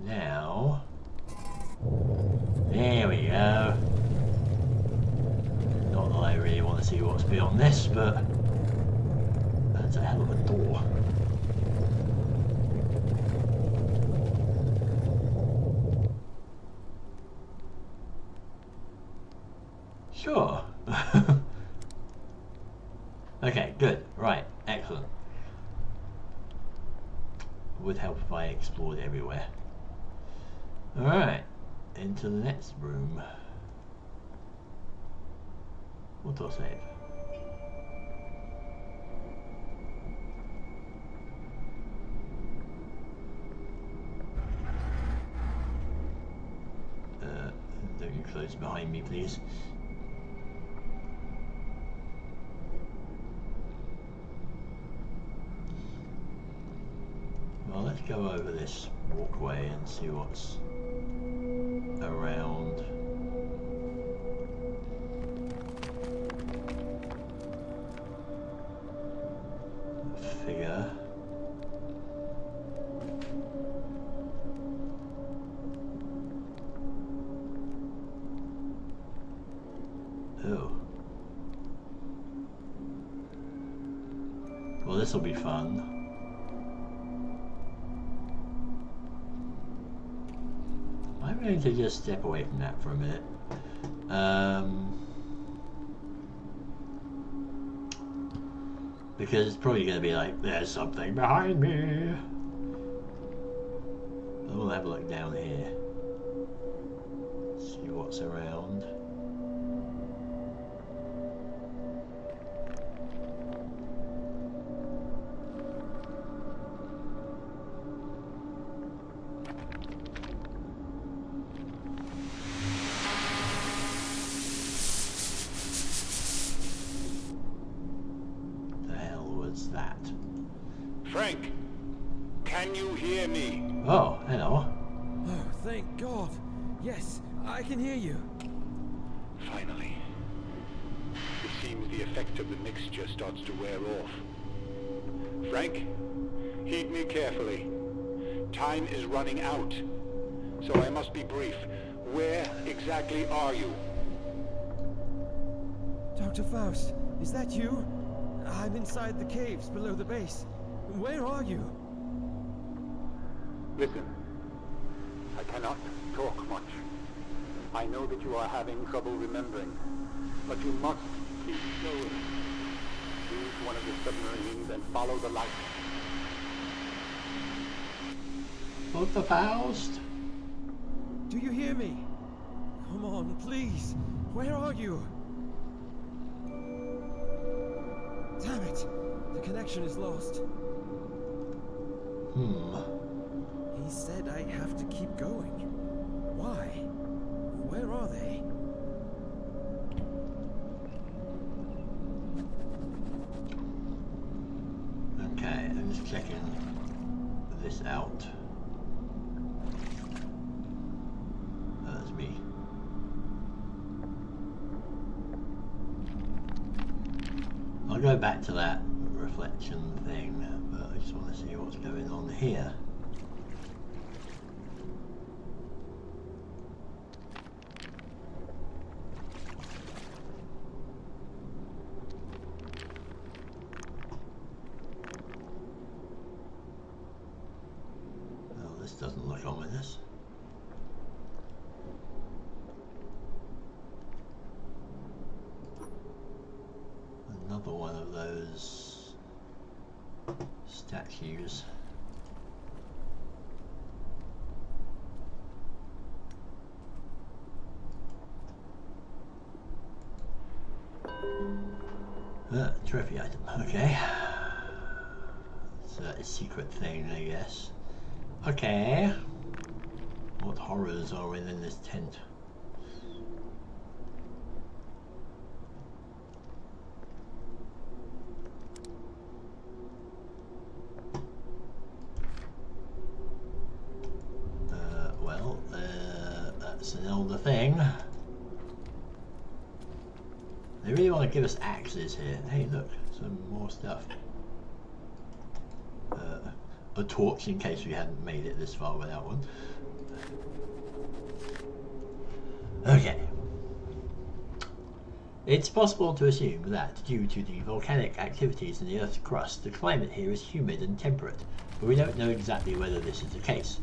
Now, there we go. Not that I really want to see what's beyond this, but that's a hell of a door. Sure. Okay, good. Right, excellent. Would help if I explored everywhere. Alright, into the next room. Autosave. Don't you close behind me, please. Well, let's go over this walkway and see what's around. Figure. Oh. Well, this will be fun. I'm going to just step away from that for a minute. Because it's probably going to be like, there's something behind me. We'll have a look down here. See what's around. That. Frank, can you hear me? Oh, hello. Oh, thank God. Yes, I can hear you. Finally. It seems the effect of the mixture starts to wear off. Frank, heed me carefully. Time is running out, so I must be brief. Where exactly are you? Dr. Faust, is that you? I'm inside the caves below the base. Where are you? Listen, I cannot talk much. I know that you are having trouble remembering, but you must keep going. Use one of the submarines and follow the light. Dr. Faust? Do you hear me? Come on, please. Where are you? Damn it! The connection is lost. He said I have to keep going. Why? Where are they? Okay, I'm just checking this out. Oh, that's me. I'll go back to that reflection thing, but I just want to see what's going on here. Oh, this doesn't look ominous. Another one of those statues. Trophy item, okay. It's a secret thing, I guess. Okay. What horrors are within this tent? That's an older thing. They really want to give us axes here. Hey, look, some more stuff. A torch in case we hadn't made it this far without one. Okay. It's possible to assume that, due to the volcanic activities in the Earth's crust, the climate here is humid and temperate, but we don't know exactly whether this is the case.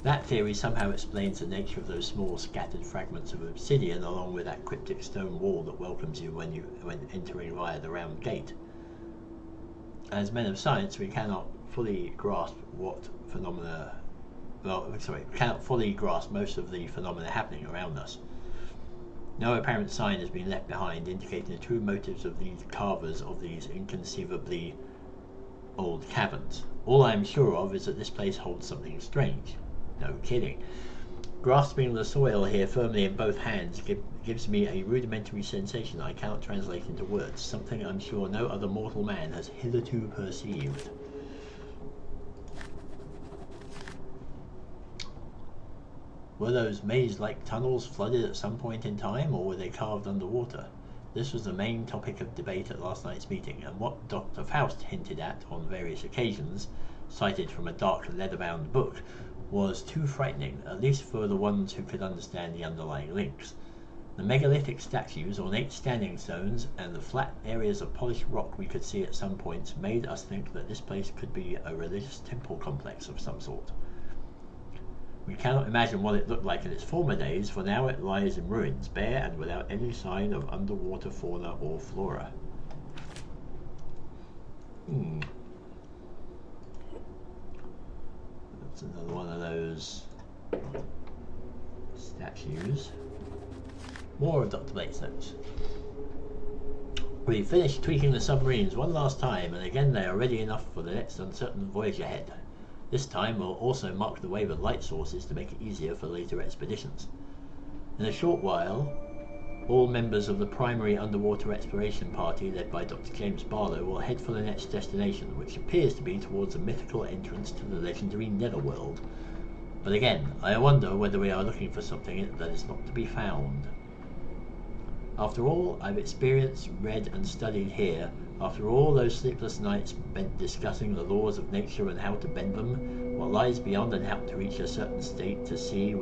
That theory somehow explains the nature of those small scattered fragments of obsidian along with that cryptic stone wall that welcomes you when entering via the round gate. As men of science, we cannot fully grasp cannot fully grasp most of the phenomena happening around us. No apparent sign has been left behind indicating the true motives of these carvers of these inconceivably old caverns. All I am sure of is that this place holds something strange. No kidding. Grasping the soil here firmly in both hands gives me a rudimentary sensation I cannot translate into words, something I'm sure no other mortal man has hitherto perceived. Were those maze-like tunnels flooded at some point in time, or were they carved underwater? This was the main topic of debate at last night's meeting, and what Dr. Faust hinted at on various occasions, cited from a dark leather-bound book, was too frightening, at least for the ones who could understand the underlying links. The megalithic statues, ornate standing stones, and the flat areas of polished rock we could see at some points made us think that this place could be a religious temple complex of some sort. We cannot imagine what it looked like in its former days, for now it lies in ruins, bare and without any sign of underwater fauna or flora. That's another one of those statues. More of Dr. Blake's notes. We finished tweaking the submarines one last time, and again they are ready enough for the next uncertain voyage ahead. This time we'll also mark the way with light sources to make it easier for later expeditions. In a short while, all members of the primary underwater exploration party led by Dr. James Barlow will head for the next destination, which appears to be towards a mythical entrance to the legendary Netherworld. But again, I wonder whether we are looking for something that is not to be found. After all I've experienced, read and studied here, after all those sleepless nights spent discussing the laws of nature and how to bend them, what lies beyond and how to reach a certain state to see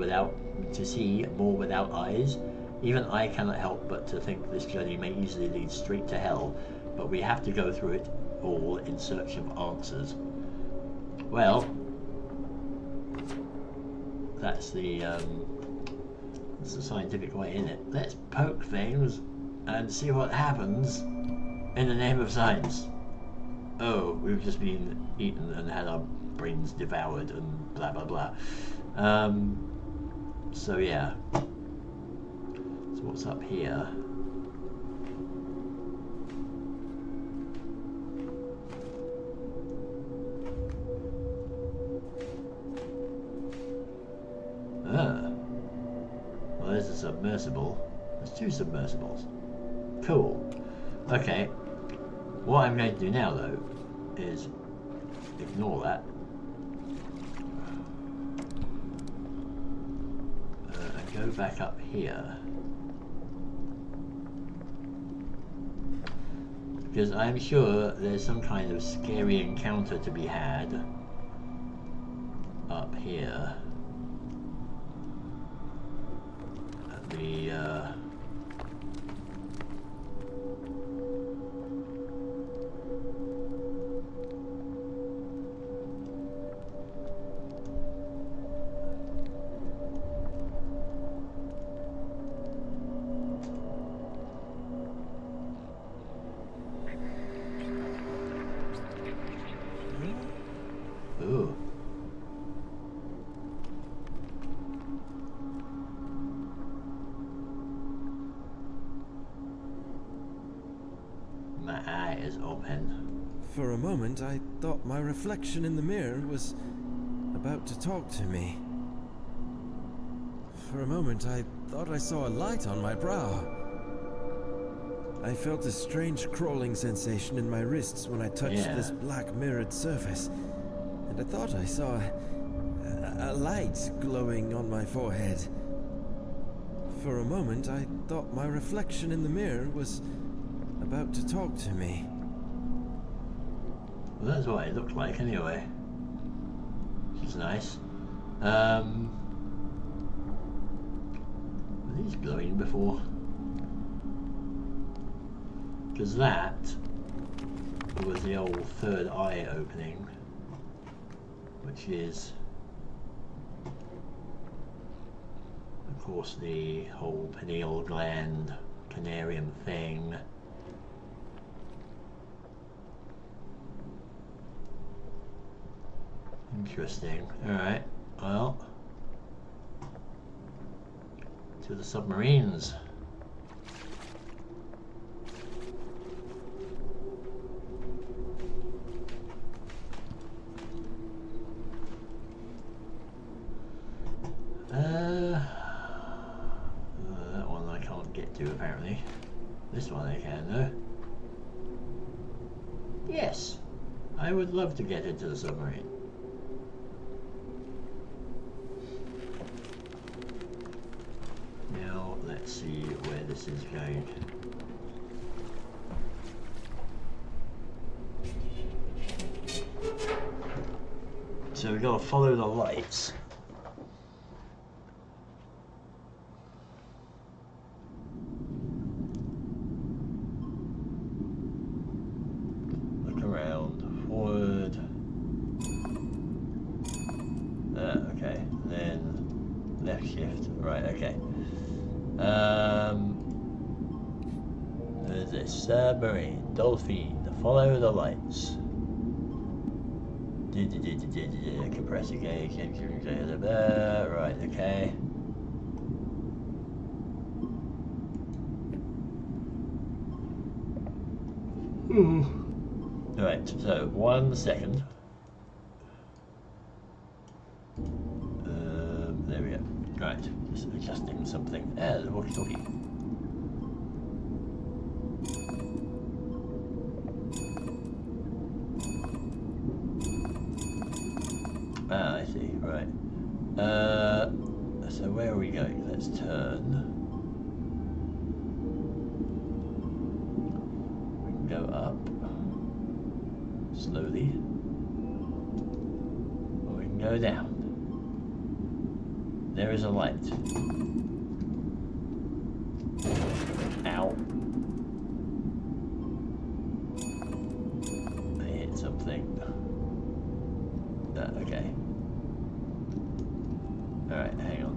more without eyes, even I cannot help but to think this journey may easily lead straight to hell, but we have to go through it all in search of answers. Well, that's the scientific way, isn't it? Let's poke things and see what happens in the name of science. Oh, we've just been eaten and had our brains devoured and blah blah blah. So yeah. So what's up here? Well, there's a submersible. There's two submersibles. Cool. Okay. What I'm going to do now, though, is ignore that. And go back up here. Because I'm sure there's some kind of scary encounter to be had up here. Ooh. My eye is open. For a moment, I thought my reflection in the mirror was about to talk to me. For a moment, I thought I saw a light on my brow. I felt a strange crawling sensation in my wrists when I touched this black mirrored surface, and I thought I saw a light glowing on my forehead. For a moment, I thought my reflection in the mirror was about to talk to me. Well, that's what it looked like anyway. Which is nice. Were these glowing before? Because that was the old third eye opening, which is, of course, the whole pineal gland Conarium thing. Interesting. Alright, well, to the submarines. That one I can't get to apparently. This one I can though. Yes, I would love to get into the submarine. Now let's see where this is going. So we've got to follow the lights. Look around, forward. Okay, then left shift, right, okay. There's a submarine, dolphin, follow the lights. Compressor gauge, right, okay. Right, so 1 second. There we go. Right, just adjusting something. The walkie-talkie. Ah, I see, right. So where are we going? Let's turn. We can go up slowly, or we can go down. There is a light. Ow. I hit something. Okay. Alright, hang on.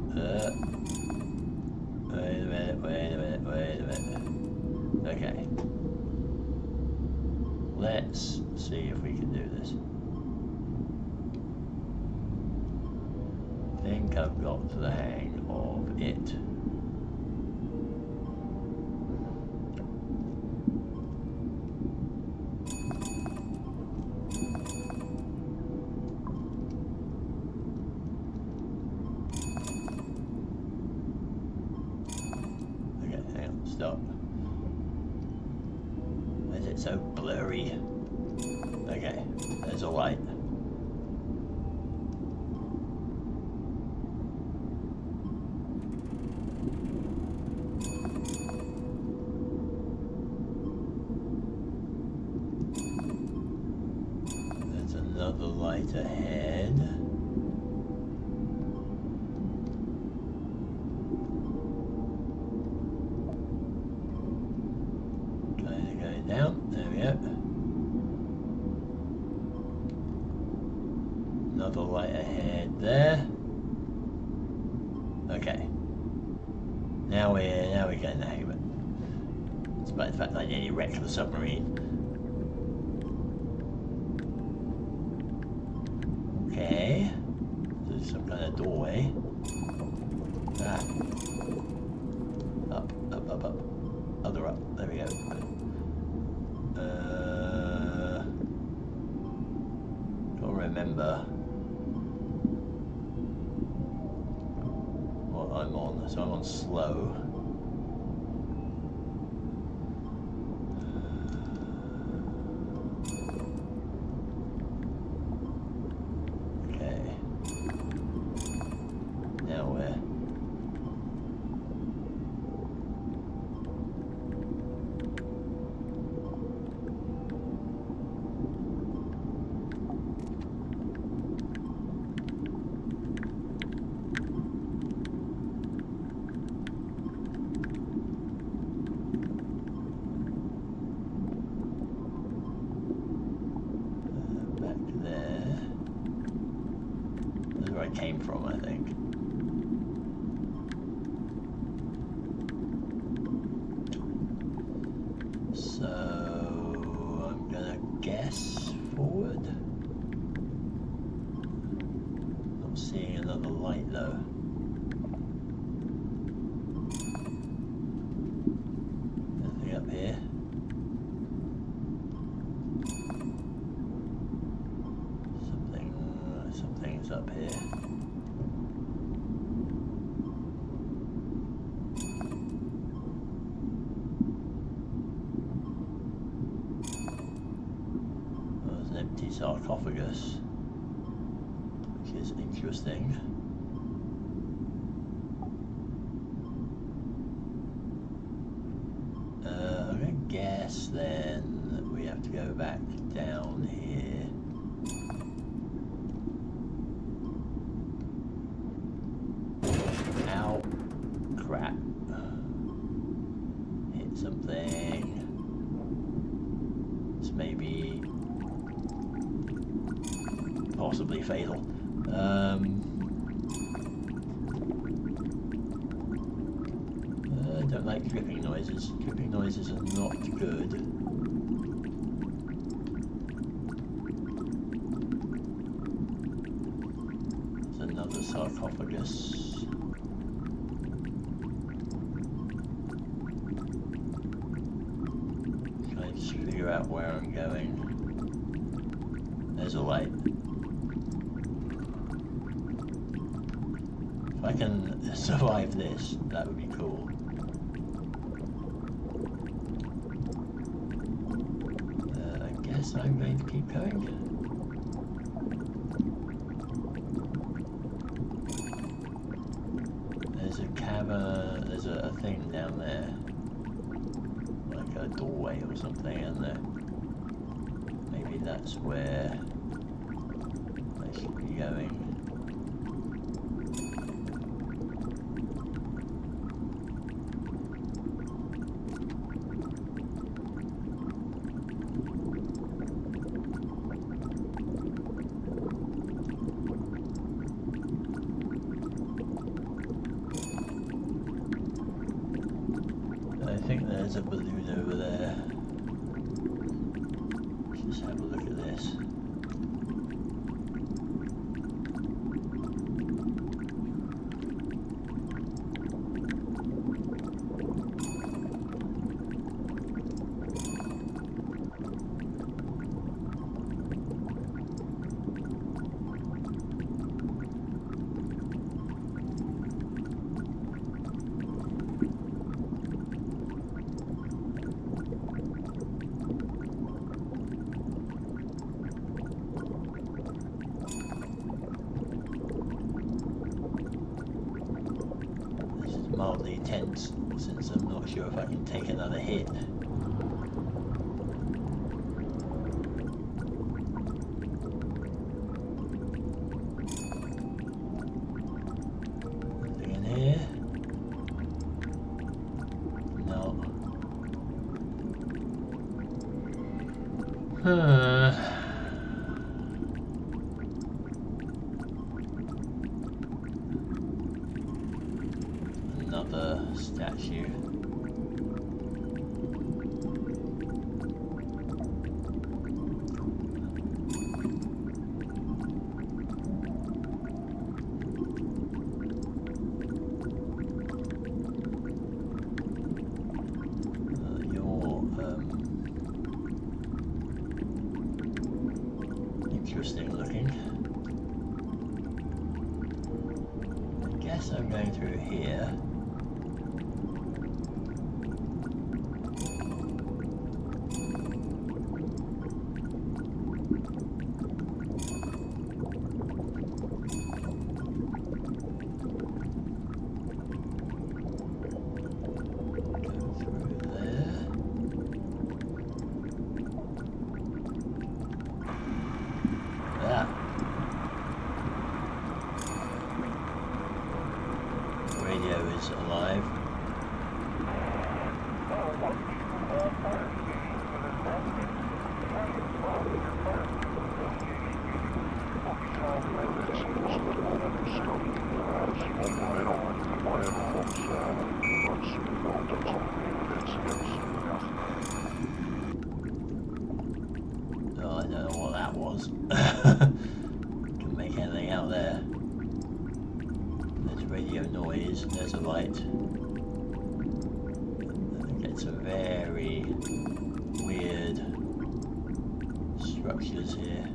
Wait a minute. Okay. Let's see if we can do this. I think I've got the hang of it. Stop. Is it so blurry? Okay, there's a light. There's another light ahead. Down, there we go. Another light ahead there. Okay. Now we're getting the hang of it. Despite the fact that I nearly wrecked the submarine. Okay. There's some kind of doorway. Ah. Up. Other up. There we go. Can't remember what I'm on, so I'm on slow. Okay. Now where? where I came from, I think. So I'm gonna guess forward. Not seeing another light though. Nothing up here. Something's up here. There's an empty sarcophagus, which is interesting. I'm gonna guess then that we have to go back down here. Ow. Crap. Hit something. It's maybe possibly fatal. I don't like dripping noises. Dripping noises are not good. There's another sarcophagus. Trying to figure out where I'm going. There's a light. If I can survive this, that would be cool. I guess I'm going to keep going. There's a cavern, there's a thing down there. Like a doorway or something, and maybe that's where I should be going. I think there's a balloon over there. Let's just have a look at this. Mildly tense since I'm not sure if I can take another hit. Nothing in here? No. Another statue. Interesting looking. I guess I'm going through here. Radio is alive. was. Couldn't make anything out there. There's radio noise, there's a light. I get some very weird structures here.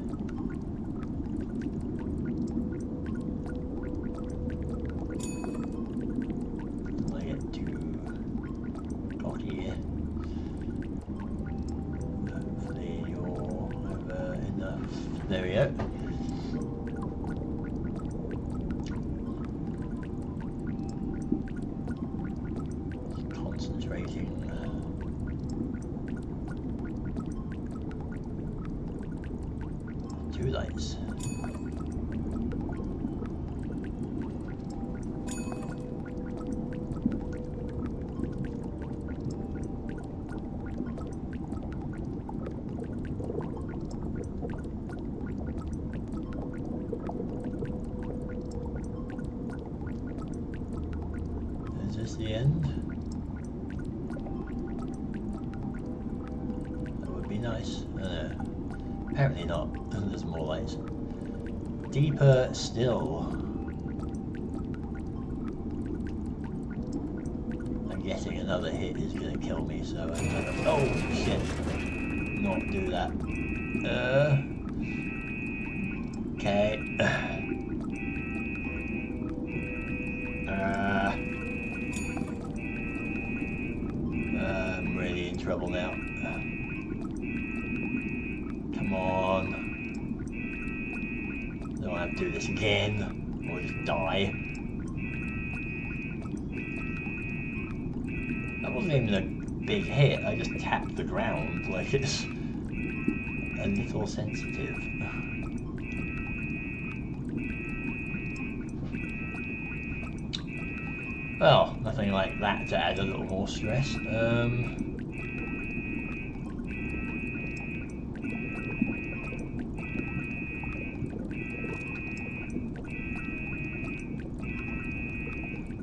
I get too cocky here. Hopefully you're over enough. There we go. Concentrating. Two lights. Is this the end? That would be nice. Apparently not. There's more lights. Deeper still. I'm guessing another hit is going to kill me, so I'm gonna... Oh shit! Not do that. Okay. I'm really in trouble now. Come on. Don't have to do this again, or just die. That wasn't even a big hit, I just tapped the ground like it's a little sensitive. Well, nothing like that to add a little more stress.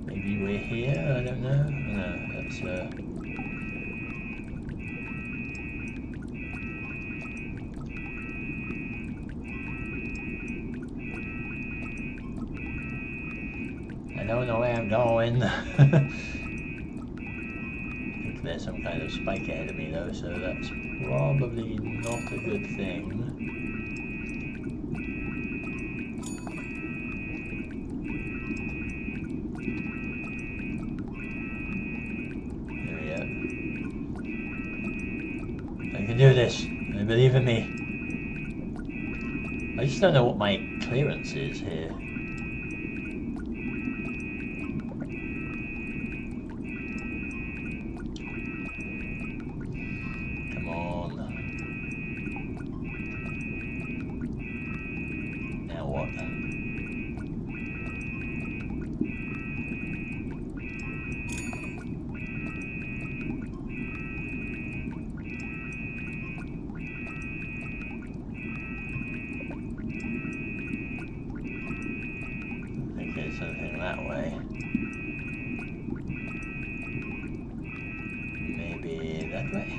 Maybe we're here, I don't know. No, that's I don't know where I'm going. I think there's some kind of spike ahead of me though, so that's probably not a good thing. There we go. I can do this. I believe in me. I just don't know what my clearance is here. Something that way. Maybe that way?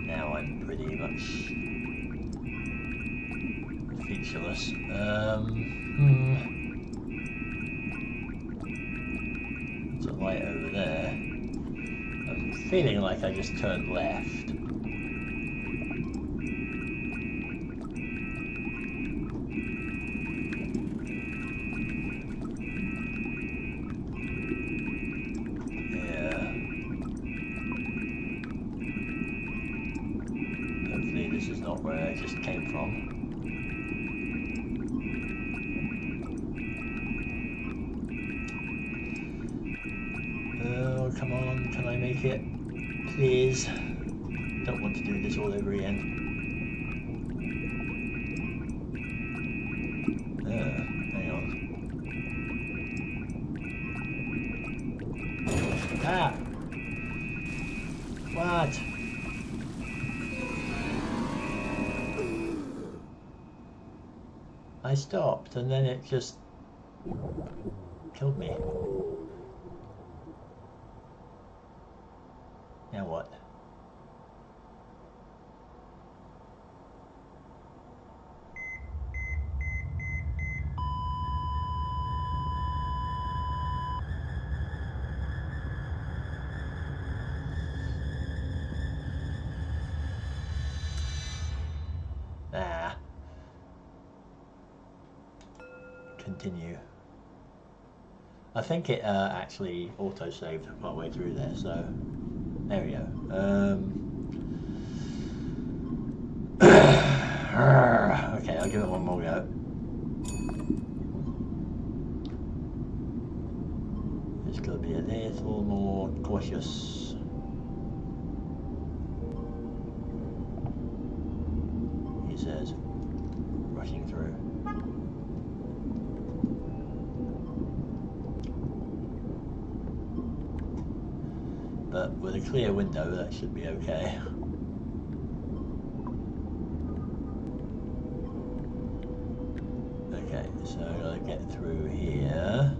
Now I'm pretty much featureless. There's a light over there. I'm feeling like I just turned left. Yeah. Hopefully this is not where I just came from. Oh, come on, can I make it? Please. Don't want to do this all over again. Hang on. Ah! What? I stopped and then it just killed me. Now what? Ah. Continue. I think it actually auto-saved partway through there, so there we go. Okay, I'll give it one more go. It's got to be a little more cautious. He says, rushing through. But with a clear window, that should be okay. Okay, so I've got to get through here.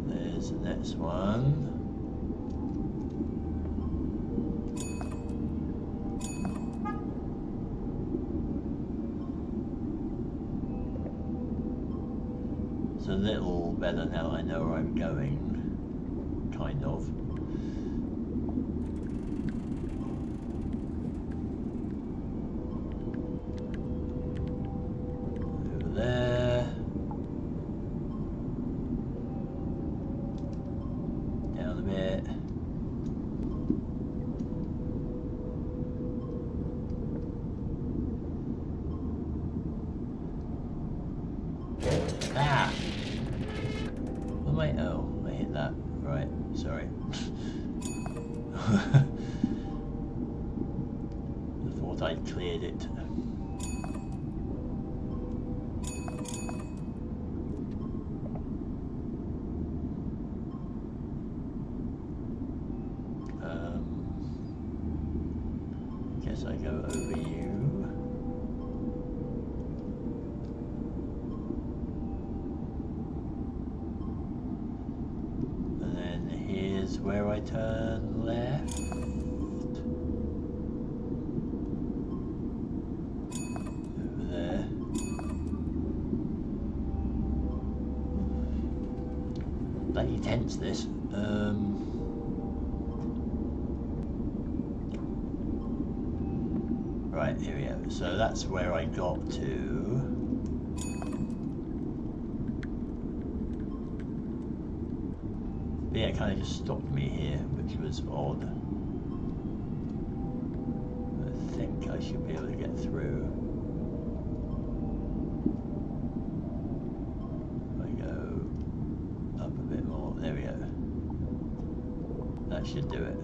There's the next one. It's a little better now I know where I'm going, kind of. Over there. Down a bit. Ah! Oh, I hit that. Right, sorry. I thought I'd cleared it. Guess I go over you. Where I turn left. Over there. Bloody tense this. Right, here we go. So that's where I got to. But yeah, it kind of just stopped me here, which was odd. I think I should be able to get through. If I go up a bit more, there we go. That should do it.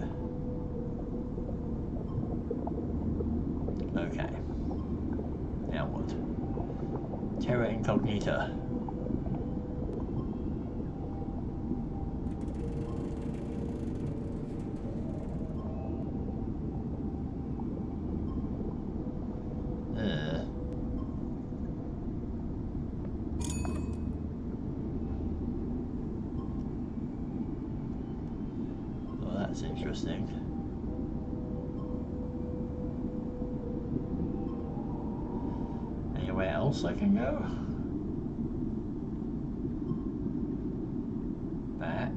Okay. Now what? Terra Incognita. Well, that's interesting. Anywhere else I can go? Back.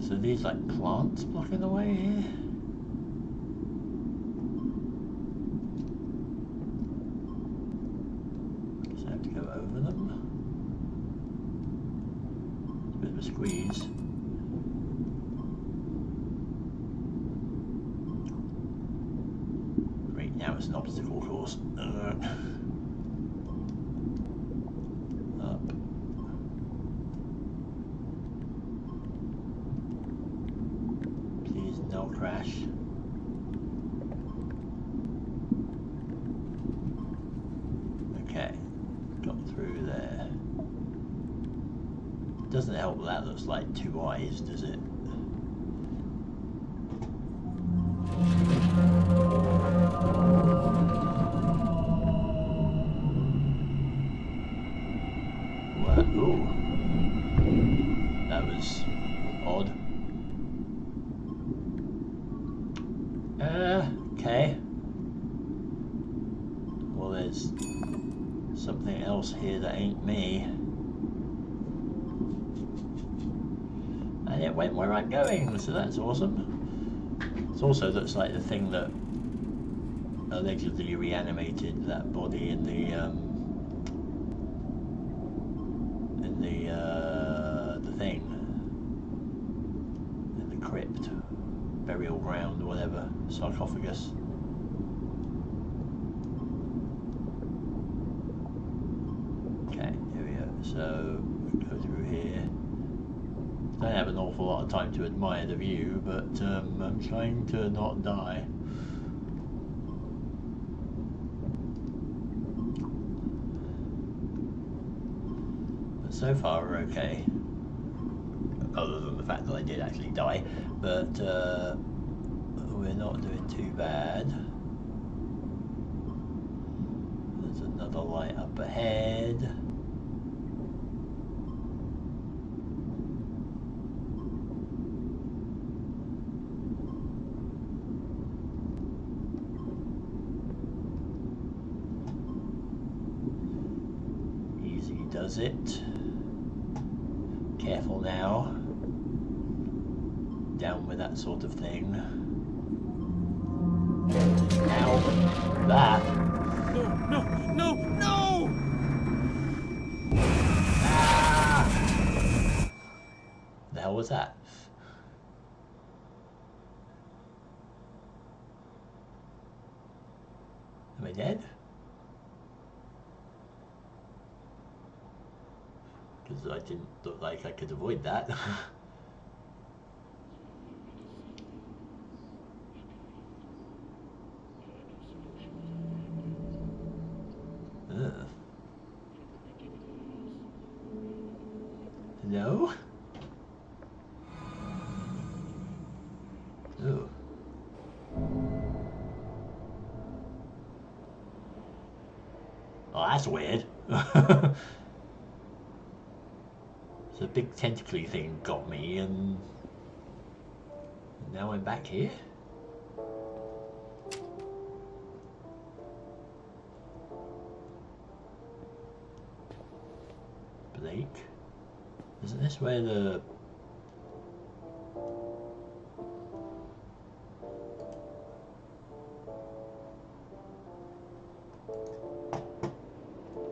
So these like plants blocking the way here? Just have to go over them. It's a bit of a squeeze. Great, now it's an obstacle course. Up. Please no. crash. Okay, got through there. Doesn't help that looks like two eyes, does it? What? Ooh. That was odd. Okay. Well, there's something else here that ain't me. And it went where I'm going, so that's awesome. It also looks like the thing that allegedly reanimated that body in the thing, in the crypt, burial ground, whatever, sarcophagus. Okay, here we go. So we go through here. Don't have an awful lot of time to admire the view, but I'm trying to not die. But so far we're okay. Other than the fact that I did actually die, but we're not doing too bad. There's another light up ahead. Easy does it. Careful now. Down with that sort of thing. Ow! That! No! No! No! No! Ah! The hell was that? Am I dead? Because I didn't look like I could avoid that. No? Ooh. Oh, that's weird. So a big tentacly thing got me, and now I'm back here? Blake? Isn't this where the...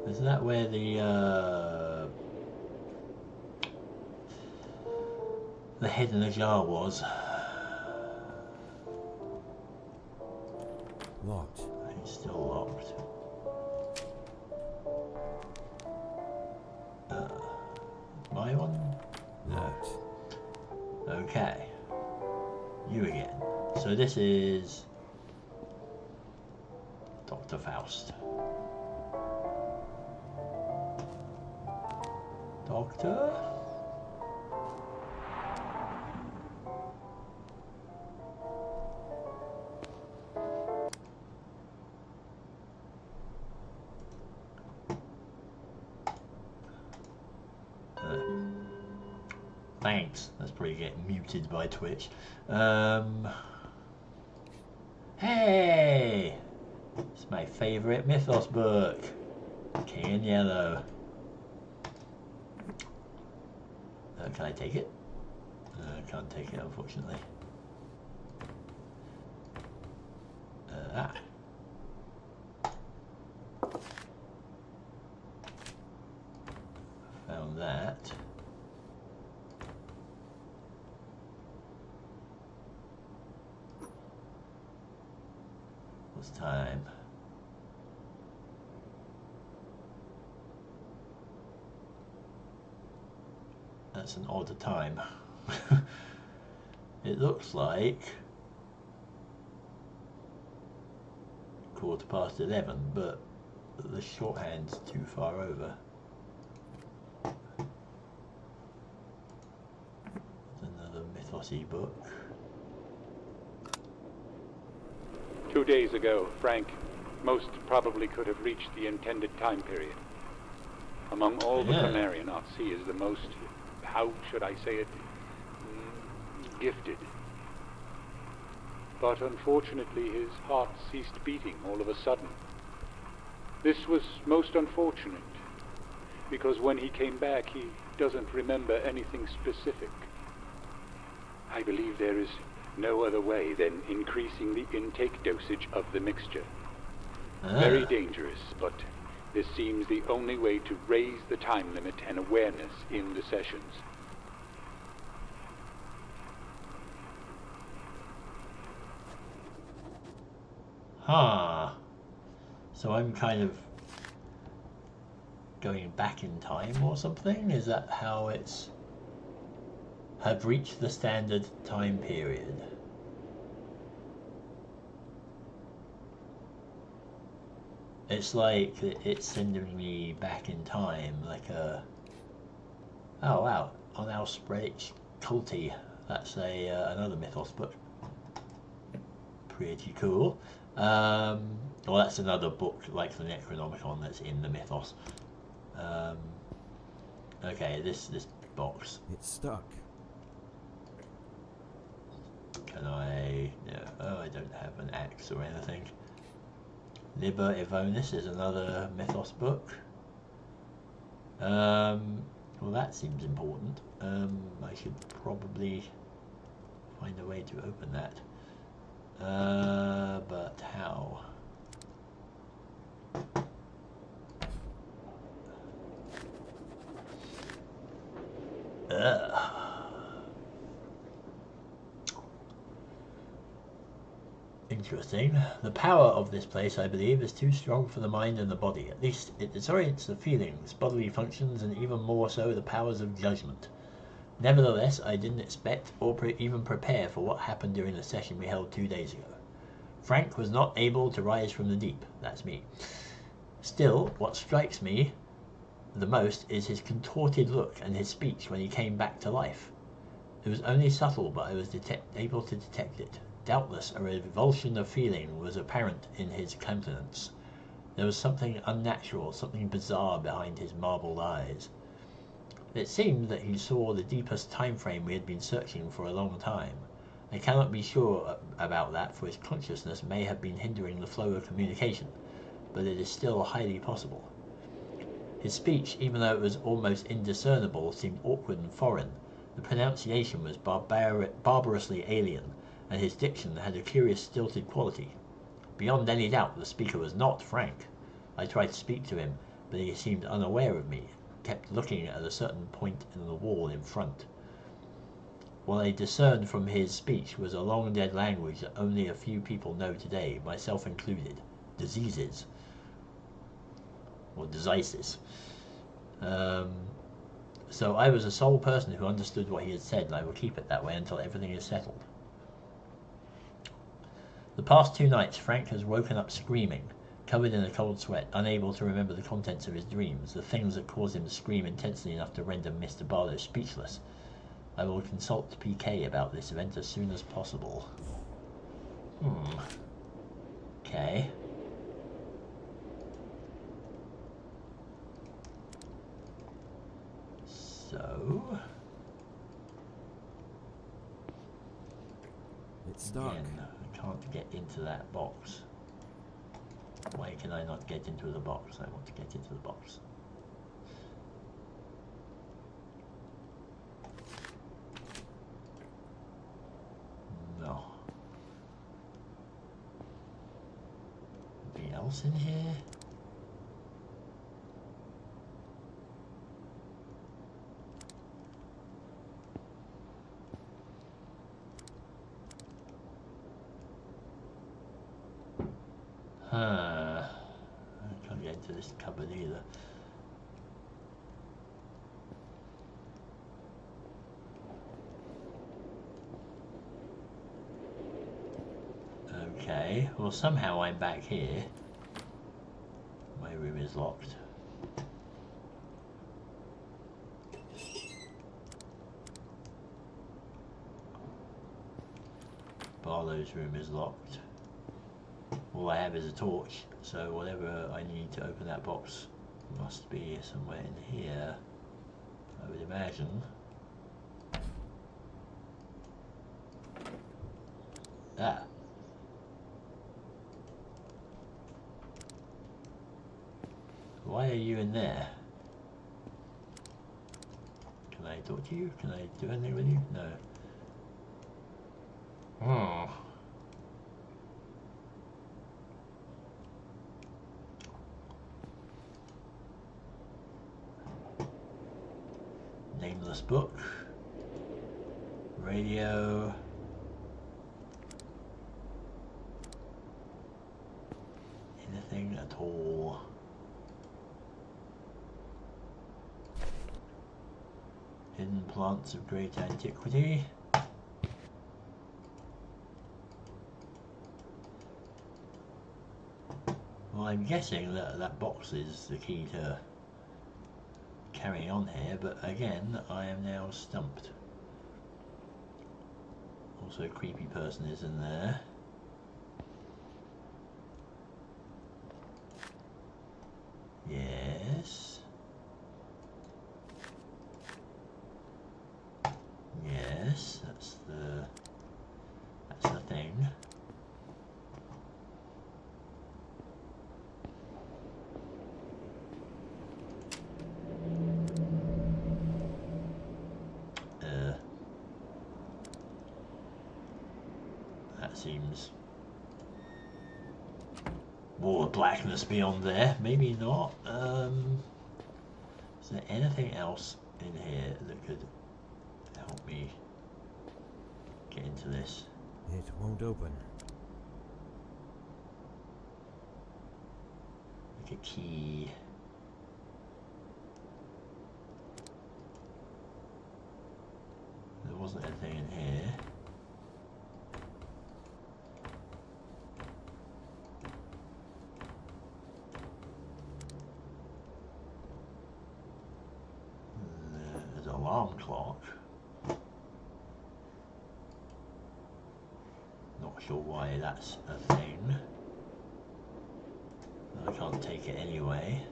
Isn't that where the head in the jar was? Locked. It's still locked. My one? Locked. Okay. You again. So this is Dr. Faust. Doctor? Thanks. That's probably getting muted by Twitch. Hey! It's my favourite Mythos book. King in Yellow. Can I take it? I can't take it, unfortunately. Found that. What's time? That's an odd time. It looks like 11:15, but the shorthand's too far over. Another Mythos-y book. 2 days ago, Frank most probably could have reached the intended time period. Among all the Conarianauts, he is the most, how should I say it, gifted. But unfortunately, his heart ceased beating all of a sudden. This was most unfortunate, because when he came back, he doesn't remember anything specific. I believe there is no other way than increasing the intake dosage of the mixture. Very dangerous, but this seems the only way to raise the time limit and awareness in the sessions. Huh. So I'm kind of going back in time or something? Is that how it's... have reached the standard time period? It's like it's sending me back in time, like a... Oh wow, on our spread culty. That's another Mythos book. Pretty cool. Well, that's another book like the Necronomicon that's in the Mythos. Okay, this box. It's stuck. Can I... No. Oh, I don't have an axe or anything. Liber Evonis is another Mythos book. Well, that seems important. I should probably find a way to open that. But how? Interesting. The power of this place, I believe, is too strong for the mind and the body. At least it disorients the feelings, bodily functions, and even more so the powers of judgment. Nevertheless, I didn't expect or even prepare for what happened during the session we held 2 days ago. Frank was not able to rise from the deep. That's me. Still, what strikes me the most is his contorted look and his speech when he came back to life. It was only subtle, but I was able to detect it. Doubtless, a revulsion of feeling was apparent in his countenance. There was something unnatural, something bizarre behind his marbled eyes. It seemed that he saw the deepest time frame we had been searching for a long time. I cannot be sure about that, for his consciousness may have been hindering the flow of communication, but it is still highly possible. His speech, even though it was almost indiscernible, seemed awkward and foreign. The pronunciation was barbarously alien, and his diction had a curious stilted quality. Beyond any doubt, the speaker was not Frank. I tried to speak to him, but he seemed unaware of me, kept looking at a certain point in the wall in front. What I discerned from his speech was a long-dead language that only a few people know today, myself included. Diseases. Or diseases. So I was the sole person who understood what he had said, and I will keep it that way until everything is settled. The past 2 nights, Frank has woken up screaming, covered in a cold sweat, unable to remember the contents of his dreams, the things that caused him to scream intensely enough to render Mr. Barlow speechless. I will consult PK about this event as soon as possible. Okay. So... It's stuck. Again, I can't get into that box. Why can I not get into the box? I want to get into the box. No. Anything else in here? I can't get into this cupboard either. Okay, well somehow I'm back here. My room is locked. Barlow's room is locked. All I have is a torch, so whatever I need to open that box must be somewhere in here, I would imagine. Ah. Why are you in there? Can I talk to you? Can I do anything with you? No. Oh. Nameless book. Radio. Anything at all. Hidden plants of great antiquity. Well, I'm guessing that that box is the key to carrying on here, but again, I am now stumped. Also, a creepy person is in there. Yes. Yes, that's the thing. That seems more blackness beyond there. Maybe not. Is there anything else in here that could help me get into this? It won't open. Like a key. There wasn't anything in here. There's an alarm clock. Not sure why that's a thing. I can't take it anyway.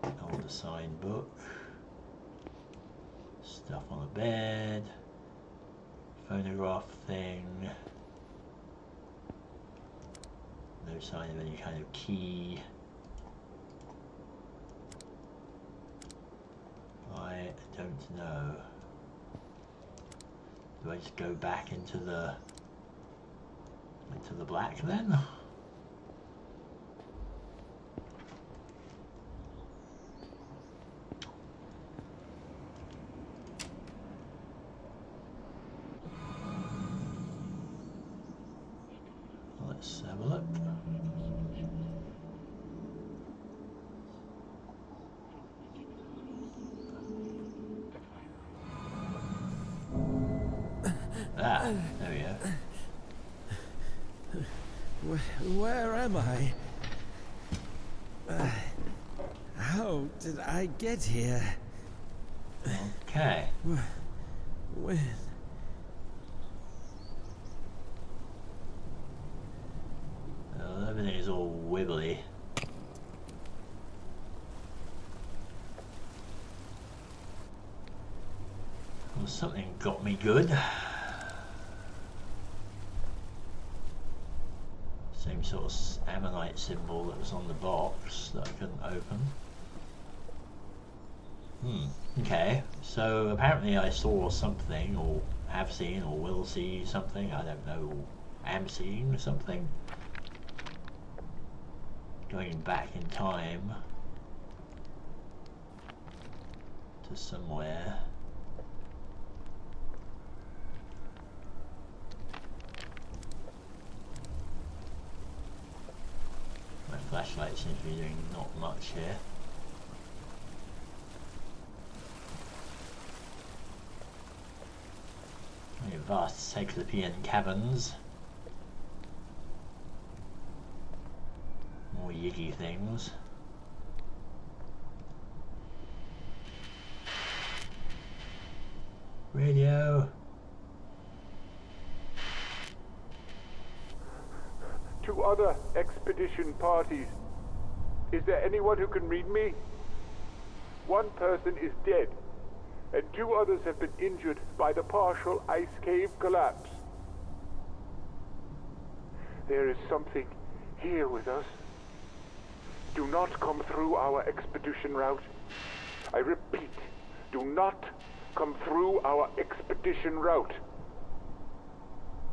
Old assigned book. Stuff on the bed. Phonograph thing. No sign of any kind of key. I don't know. Do I just go back into the black then? Let's have a look. Ah, there we go. Where am I? How did I get here? Okay. When? Well, everything is all wibbly. Well, something got me good. Same sort of ammonite symbol that was on the box that I couldn't open. Okay, so apparently I saw something, or have seen, or will see something, I don't know, am seeing something. Going back in time to somewhere. My flashlight seems to be doing not much here. vast Cyclopean caverns. More Yiggy things. Radio. To other expedition parties. Is there anyone who can read me? One person is dead, and 2 others have been injured by the partial ice cave collapse. There is something here with us. Do not come through our expedition route. I repeat, do not come through our expedition route.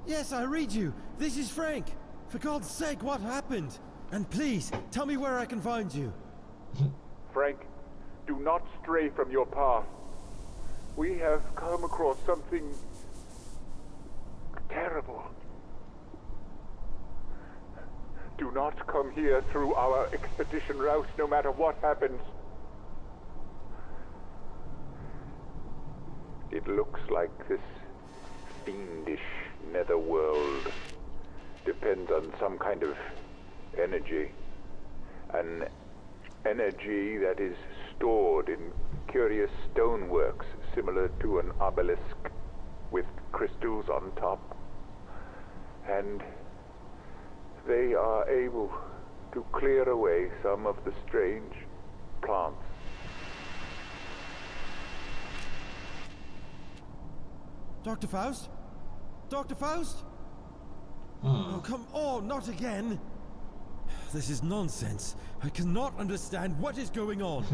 Yes, I read you. This is Frank. For God's sake, what happened? And please, tell me where I can find you. Frank, do not stray from your path. We have come across something terrible. Do not come here through our expedition route, no matter what happens. It looks like this fiendish netherworld depends on some kind of energy. An energy that is stored in curious stoneworks similar to an obelisk with crystals on top. And they are able to clear away some of the strange plants. Dr. Faust? Dr. Faust? Oh, come on, not again. This is nonsense. I cannot understand what is going on.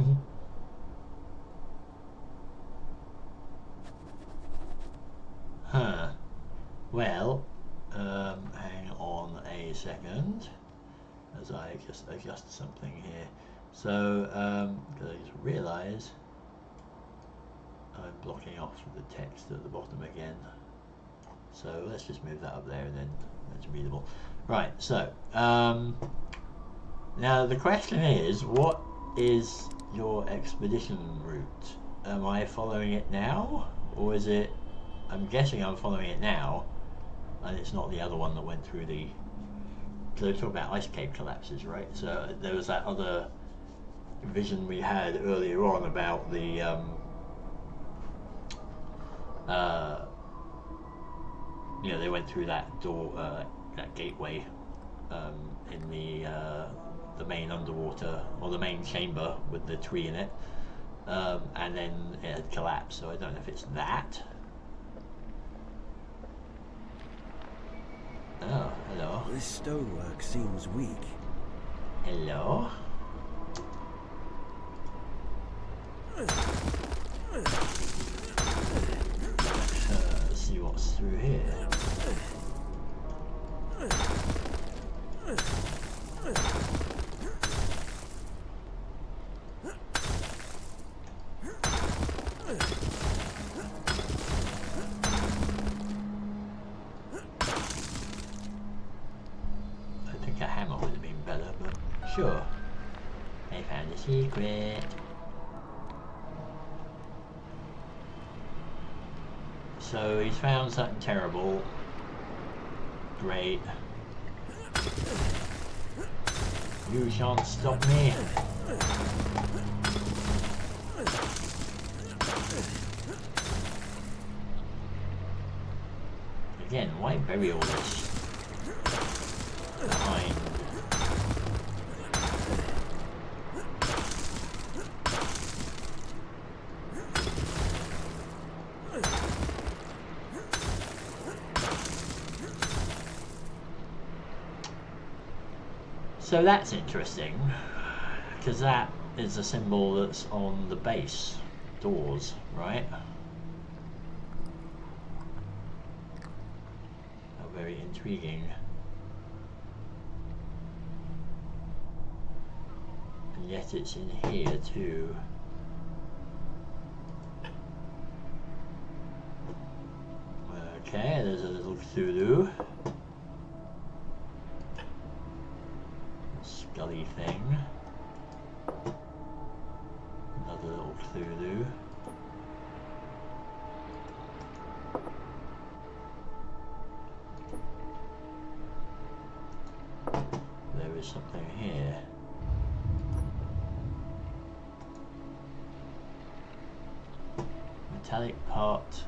Huh. Well, hang on a second as I just adjust something here. So, because I just realise I'm blocking off the text at the bottom again. So let's just move that up there and then that's readable. Right, so, now the question is, what is your expedition route? Am I following it now? Or is it, I'm guessing I'm following it now, and it's not the other one that went through the, because they talk about ice cave collapses, right? So there was that other vision we had earlier on about the, you know, they went through that door, that gateway in the main underwater, or the main chamber with the tree in it, and then it had collapsed. So I don't know if it's that. Oh, hello. This stonework seems weak. Hello. Let's see what's through here. I think a hammer would have been better, but sure. I found a secret. So he's found something terrible. Great. You shan't stop me. Again, why bury all this behind? So that's interesting, because that is a symbol that's on the base doors, right? How very intriguing. And yet it's in here too. Okay, there's a little Cthulhu. Scully thing. Another little Cthulhu. is something here. Metallic part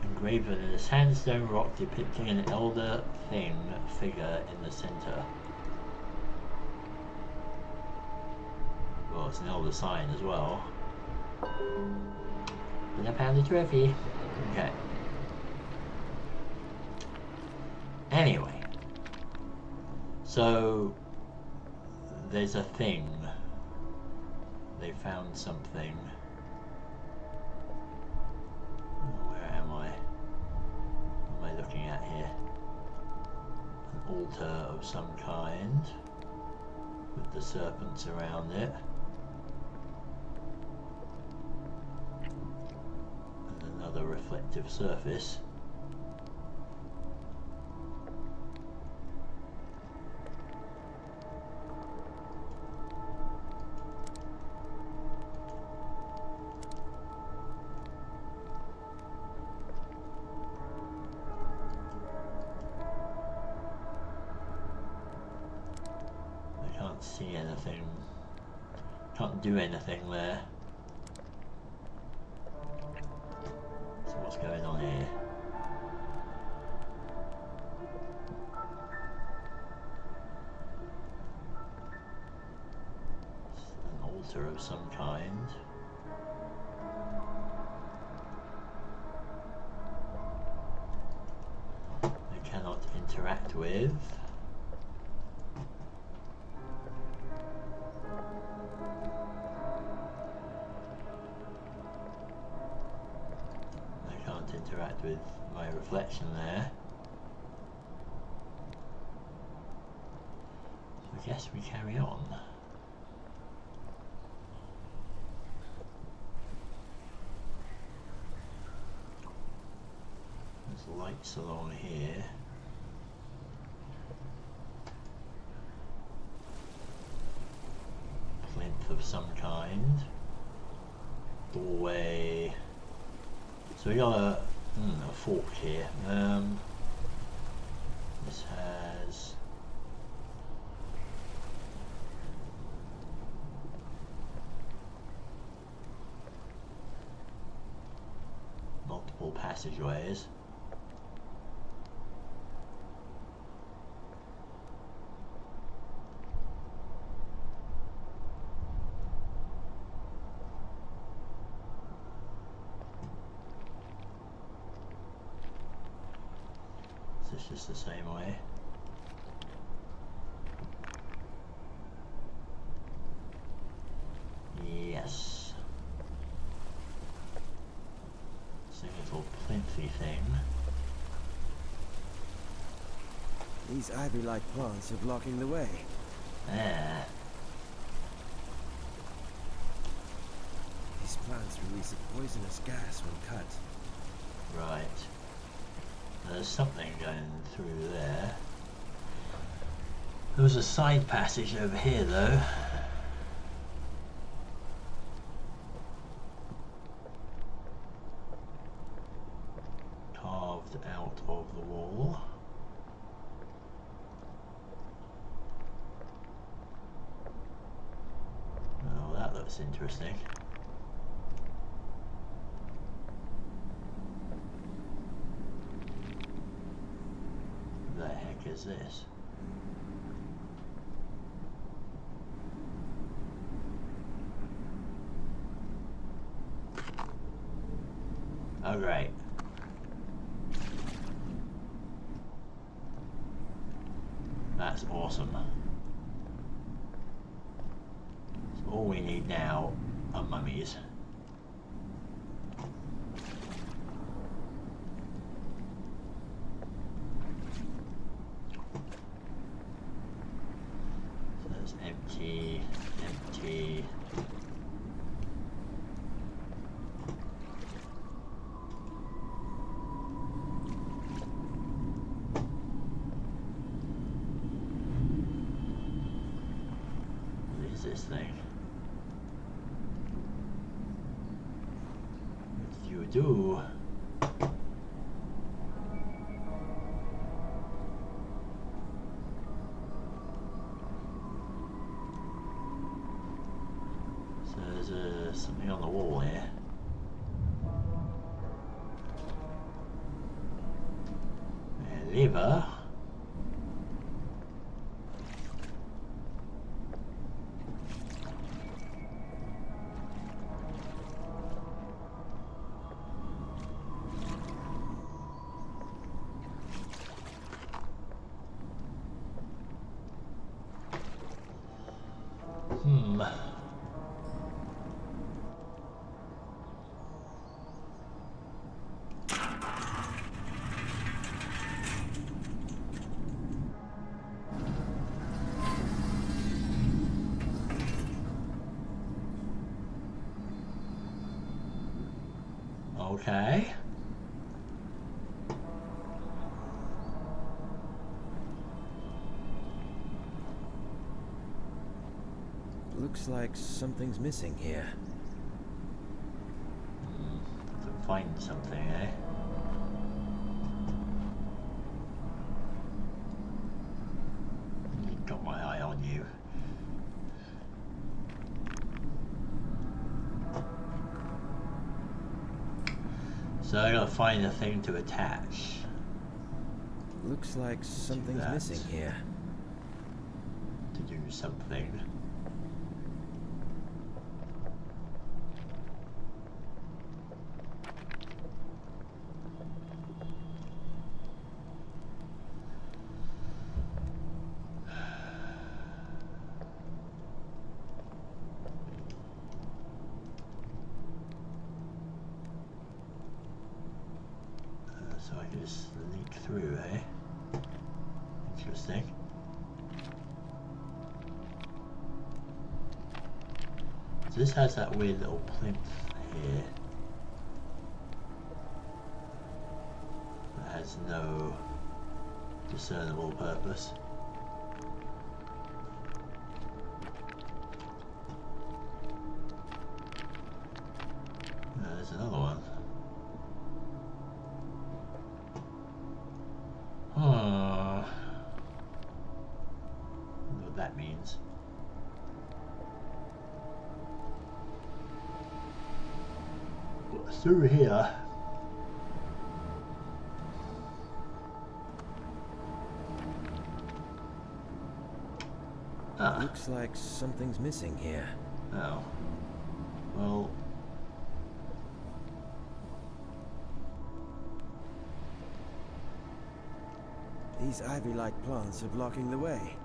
engraved in a sandstone rock depicting an elder thing figure in the center. Well, it's an elder sign as well. And I found the trophy. Okay. Anyway. So, there's a thing. They found something. Where am I? What am I looking at here? An altar of some kind. With the serpents around it. And another reflective surface. See anything, can't do anything there. So what's going on here? An altar of some kind. I cannot interact with. Interact with my reflection there. So I guess we carry on. There's lights along here. Plinth of some kind. Doorway. So we got a fork here. This has multiple passageways. It's just the same way. Yes. It's a little plinthy thing. These ivy-like plants are blocking the way. Ah. These plants release a poisonous gas when cut. Right. There's something going through there. There was a side passage over here though. Carved out of the wall. Oh, that looks interesting. What the heck is this? Oh, great. That's awesome. So all we need now are mummies. So that's empty, empty. This thing. What do you do? There's something on the wall here. A lever. Okay. Looks like something's missing here. To find something, eh? Got my eye on you. So I gotta find a thing to attach. Looks like something's missing here. To do something. So I can just leak through, eh? Interesting. So this has that weird little plinth here that has no discernible purpose. There's another one. I wonder what that means. Through here. Looks like something's missing here. Oh. Well. These ivy-like plants are blocking the way.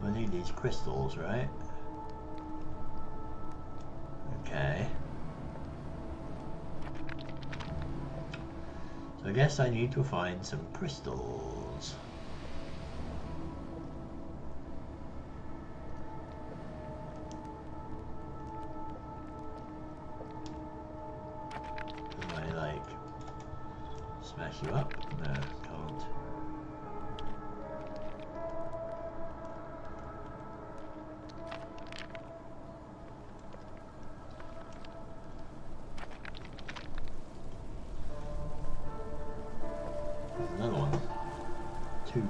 I need these crystals, right? Okay. So I guess I need to find some crystals. Can I, like, smash you up? No, can't. Another one. 2.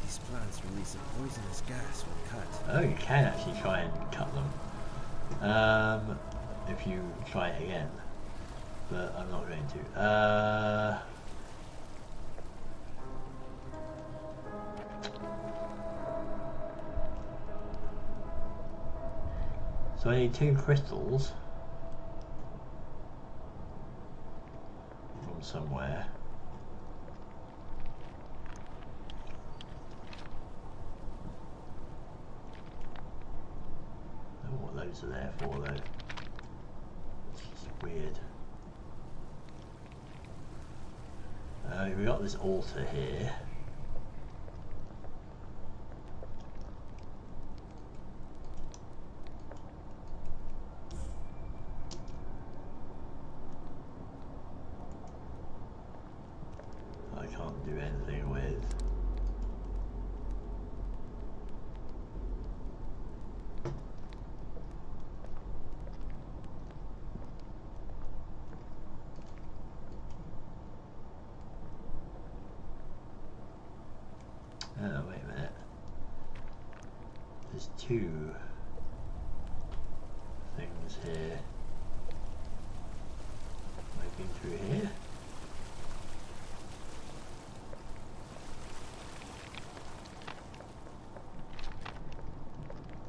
These plants release a poisonous gas when cut. Oh, you can actually try and cut them. If you try it again. But I'm not going to. So I need 2 crystals from somewhere. I don't know what those are there for though. It's just weird. We got this altar here. I can't do anything with. two things here. Maybe through here.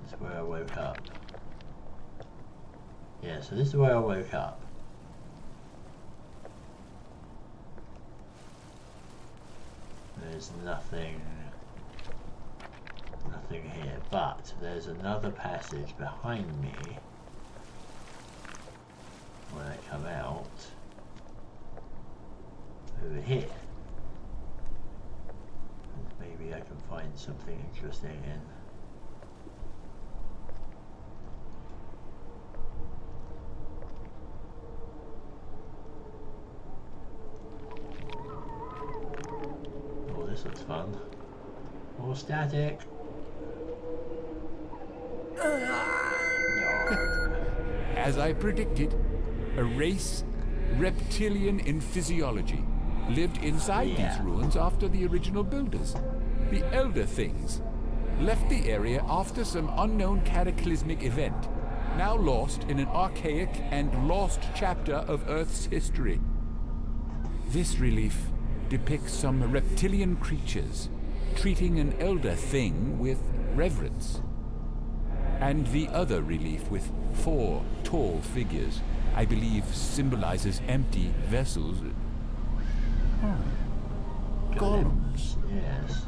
This is where I woke up. Yeah, so this is where I woke up. There's nothing here, but there's another passage behind me when I come out over here. Maybe I can find something interesting in. Oh, this looks fun. More static. As I predicted, a race reptilian in physiology lived inside these ruins after the original builders. The Elder Things left the area after some unknown cataclysmic event, now lost in an archaic and lost chapter of Earth's history. This relief depicts some reptilian creatures treating an Elder Thing with reverence. And the other relief with 4 tall figures, I believe, symbolizes empty vessels. Golems. Yes.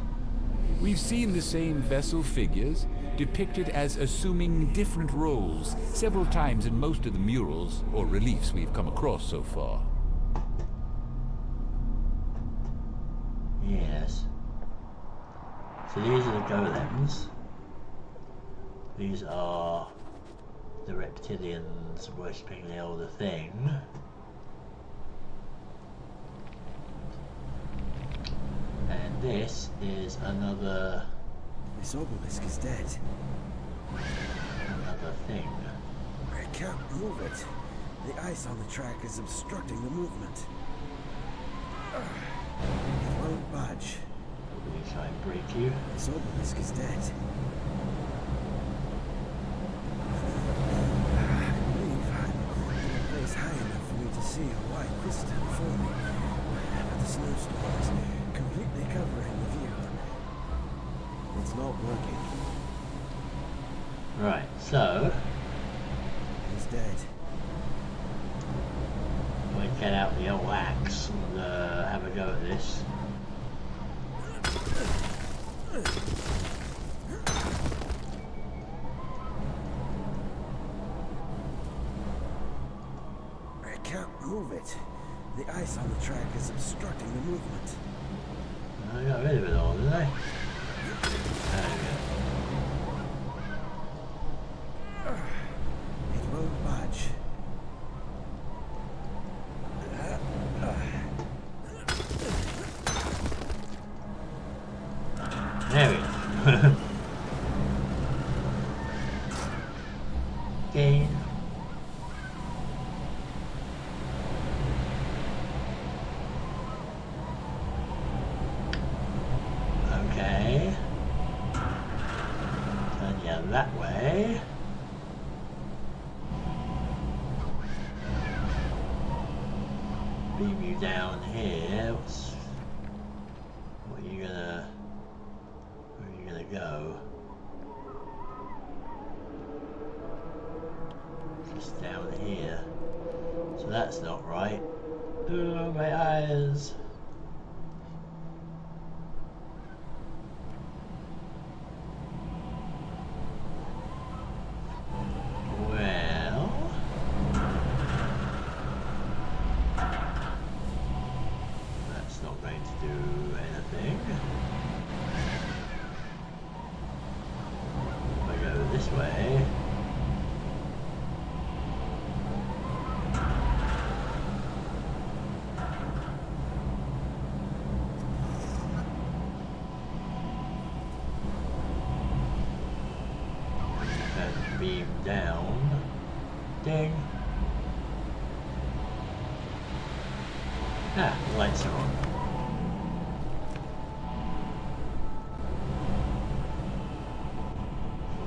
We've seen the same vessel figures depicted as assuming different roles several times in most of the murals or reliefs we've come across so far. Yes. So these are the golems. These are the reptilians worshipping the Elder Thing. And this is another... This obelisk is dead. Another thing. I can't move it. The ice on the track is obstructing the movement. It won't budge. Will we try and break you? This obelisk is dead. High enough for me to see a white vista before me, but the snowstorm is completely covering the view. It's not working. Right, so He's dead. we get out the old axe and have a go at this. Move it. The ice on the track is obstructing the movement. I got rid of it all, did I? There It won't budge. we go. Gain. Okay. Turn you that way. Beam you down here. Where are you gonna go? Just down here. So that's not right. Oh, my eyes. Well, that's not going to do anything. If I go this way, and beam down, ding. Ah, the lights are on.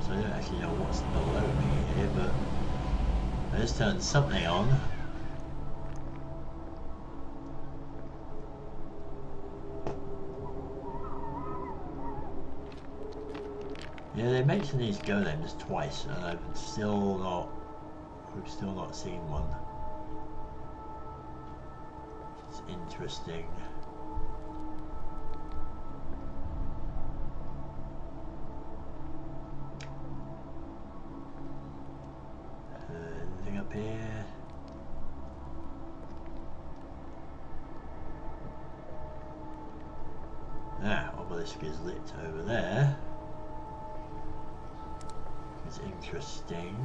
So I don't actually just turned something on. Yeah, they mentioned these golems twice, and we've still not seen one. It's interesting. Anything up here? Ah, obelisk is lit over there. It's interesting.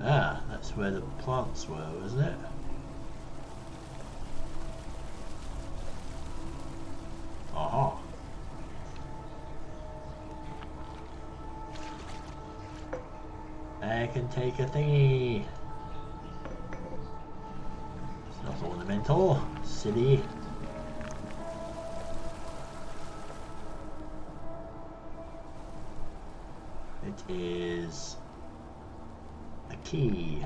Ah, that's where the plants were, wasn't it? Aha. I can take a thingy. It's not ornamental. Silly. It is a key.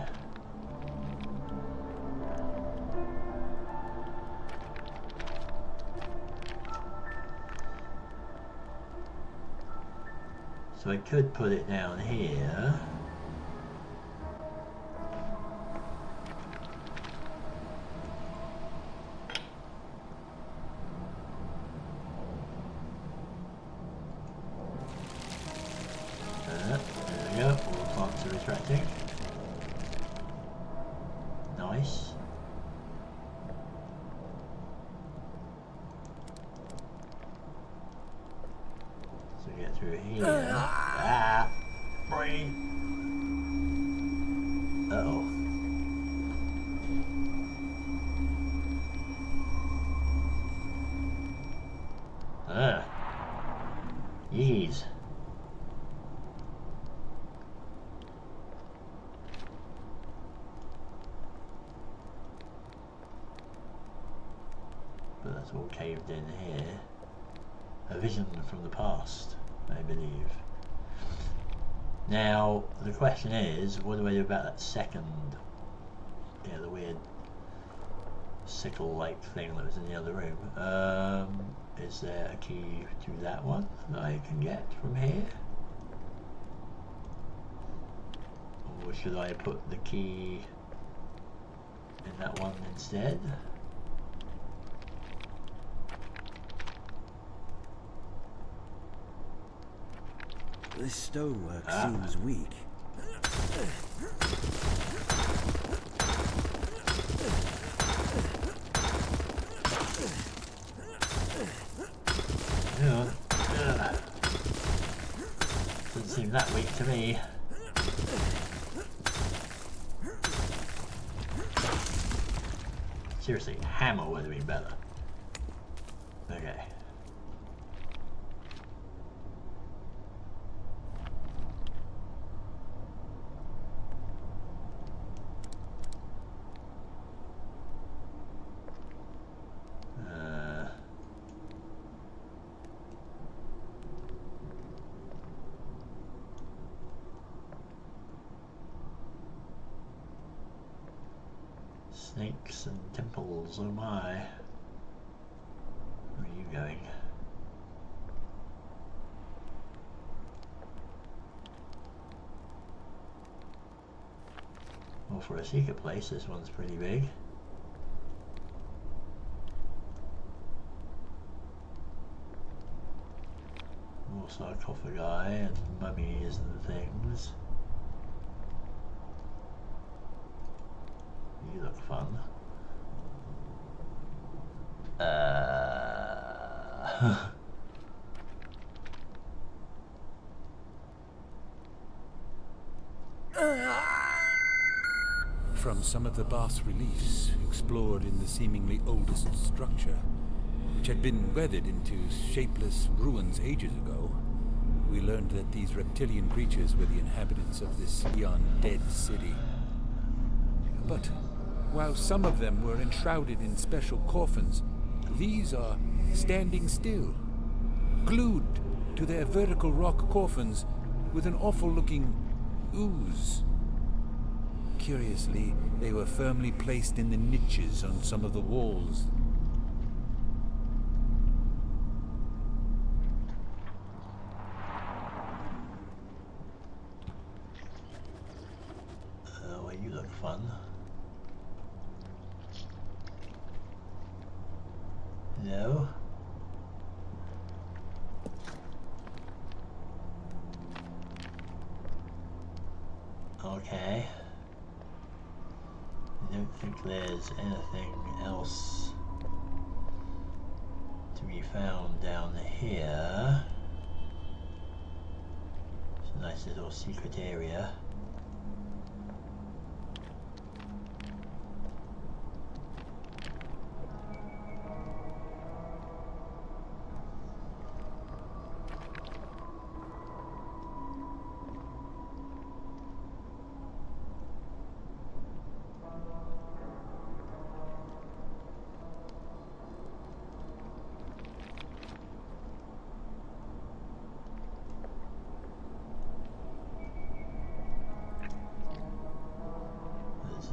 So I could put it down here. There we go, all the plants are retracting. Nice. So we get through here. Ah! Boy! Uh-oh. Ah. Yeez. But that's all caved in here. A vision from the past, I believe. Now, the question is, what do I do about that second, the weird sickle-like thing that was in the other room? Is there a key to that one that I can get from here? Or should I put the key in that one instead? This stonework seems weak. Doesn't seem that weak to me. Seriously, hammer would have been better. Okay. Snakes and temples, oh my. Where are you going? Well, for a secret place, this one's pretty big. More sarcophagi and mummies and things. You look fun. From some of the bas-reliefs explored in the seemingly oldest structure, which had been weathered into shapeless ruins ages ago, we learned that these reptilian creatures were the inhabitants of this eon-dead city. But while some of them were enshrouded in special coffins, these are standing still, glued to their vertical rock coffins with an awful-looking ooze. Curiously, they were firmly placed in the niches on some of the walls. Well, you look fun. No? Okay. I don't think there's anything else to be found down here. It's a nice little secret area.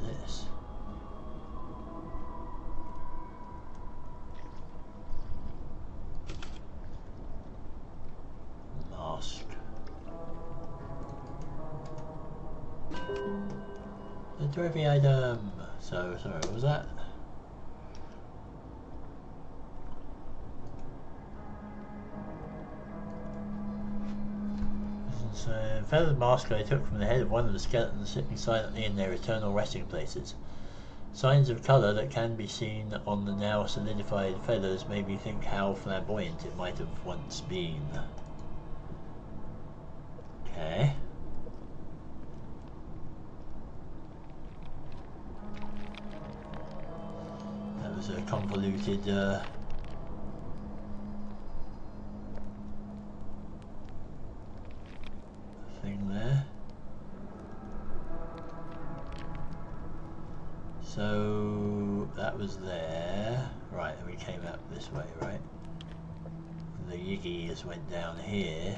This. Mask. The trophy item. So, sorry, what was that? It's a feathered mask I took from the head of one of the skeletons sitting silently in their eternal resting places. Signs of colour that can be seen on the now solidified feathers made me think how flamboyant it might have once been. Okay. That was a convoluted thing there. So that was there, right? And we came up this way, right? And the Yiggy just went down here.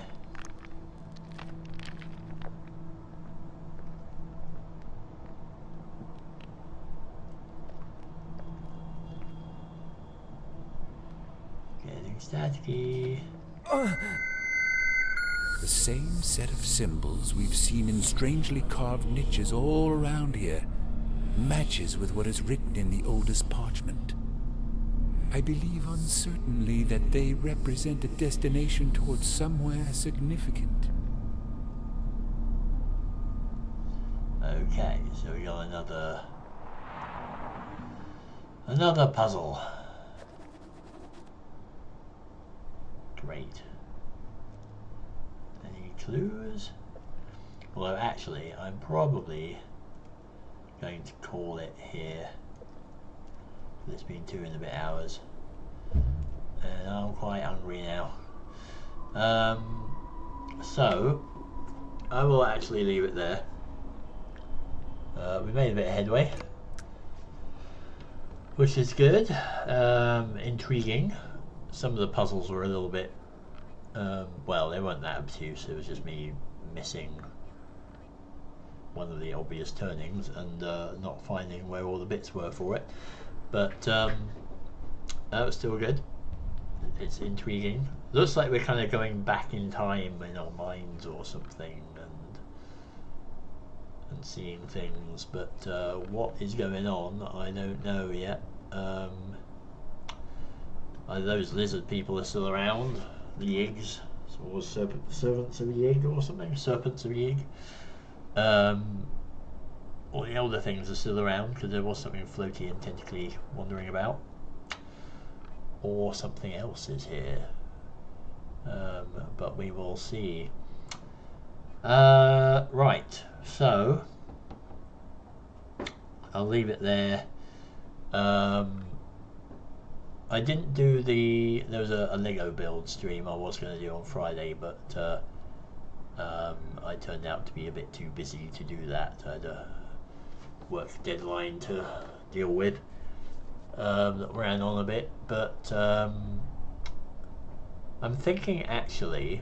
Getting staticky. The same set of symbols we've seen in strangely carved niches all around here matches with what is written in the oldest parchment. I believe uncertainly that they represent a destination towards somewhere significant. Okay, so we got another puzzle. Great. Any clues? Although actually, I'm probably going to call it here. It's been 2 and a bit hours, and I'm quite hungry now. So I will actually leave it there. We made a bit of headway, which is good. Intriguing. Some of the puzzles were a little bit, well, they weren't that obtuse. It was just me missing one of the obvious turnings and not finding where all the bits were for it. But that was still good. It's intriguing. Looks like we're kind of going back in time in our minds or something, and seeing things. But what is going on, I don't know yet. Those lizard people are still around. The Yigs, or servants of the Yig or something, serpents of Yig. All the older things are still around because there was something floaty and tentacly wandering about, or something else is here. But we will see. Right, so I'll leave it there. I didn't do there was a Lego build stream I was going to do on Friday, but I turned out to be a bit too busy to do that. I had a work deadline to deal with that ran on a bit, but I'm thinking actually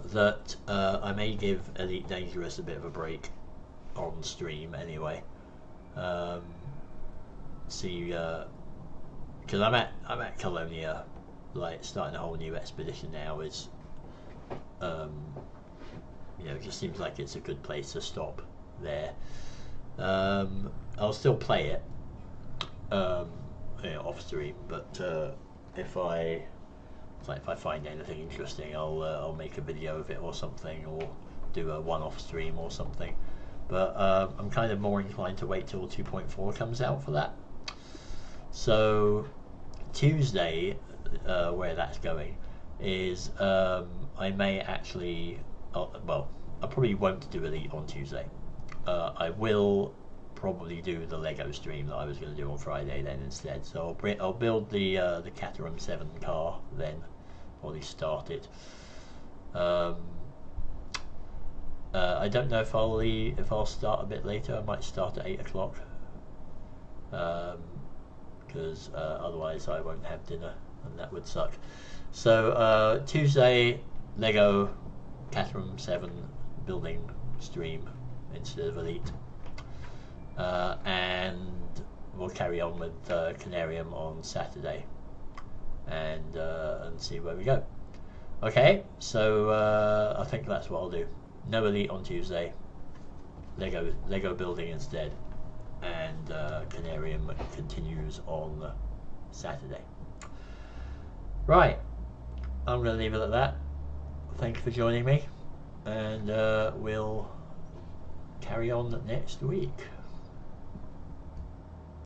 that I may give Elite Dangerous a bit of a break on stream anyway. See, because I'm at Colonia, like starting a whole new expedition now. Is you know, it just seems like it's a good place to stop there. I'll still play it, you know, off stream, but if I find anything interesting, I'll make a video of it or something, or do a one-off stream or something. But I'm kind of more inclined to wait till 2.4 comes out for that. So Tuesday, where that's going, is I may actually, well, I probably won't do Elite on Tuesday. I will probably do the Lego stream that I was going to do on Friday then instead. So I'll build the Conarium 7 car then, or at least start it. I don't know if I'll start a bit later. I might start at 8 o'clock, because otherwise I won't have dinner, and that would suck. So Tuesday, Lego Conarium 7 building stream instead of Elite, and we'll carry on with Conarium on Saturday, and see where we go. Okay, so I think that's what I'll do. No Elite on Tuesday, Lego building instead, and Conarium continues on Saturday. Right, I'm going to leave it at that. Thank you for joining me, and we'll carry on next week.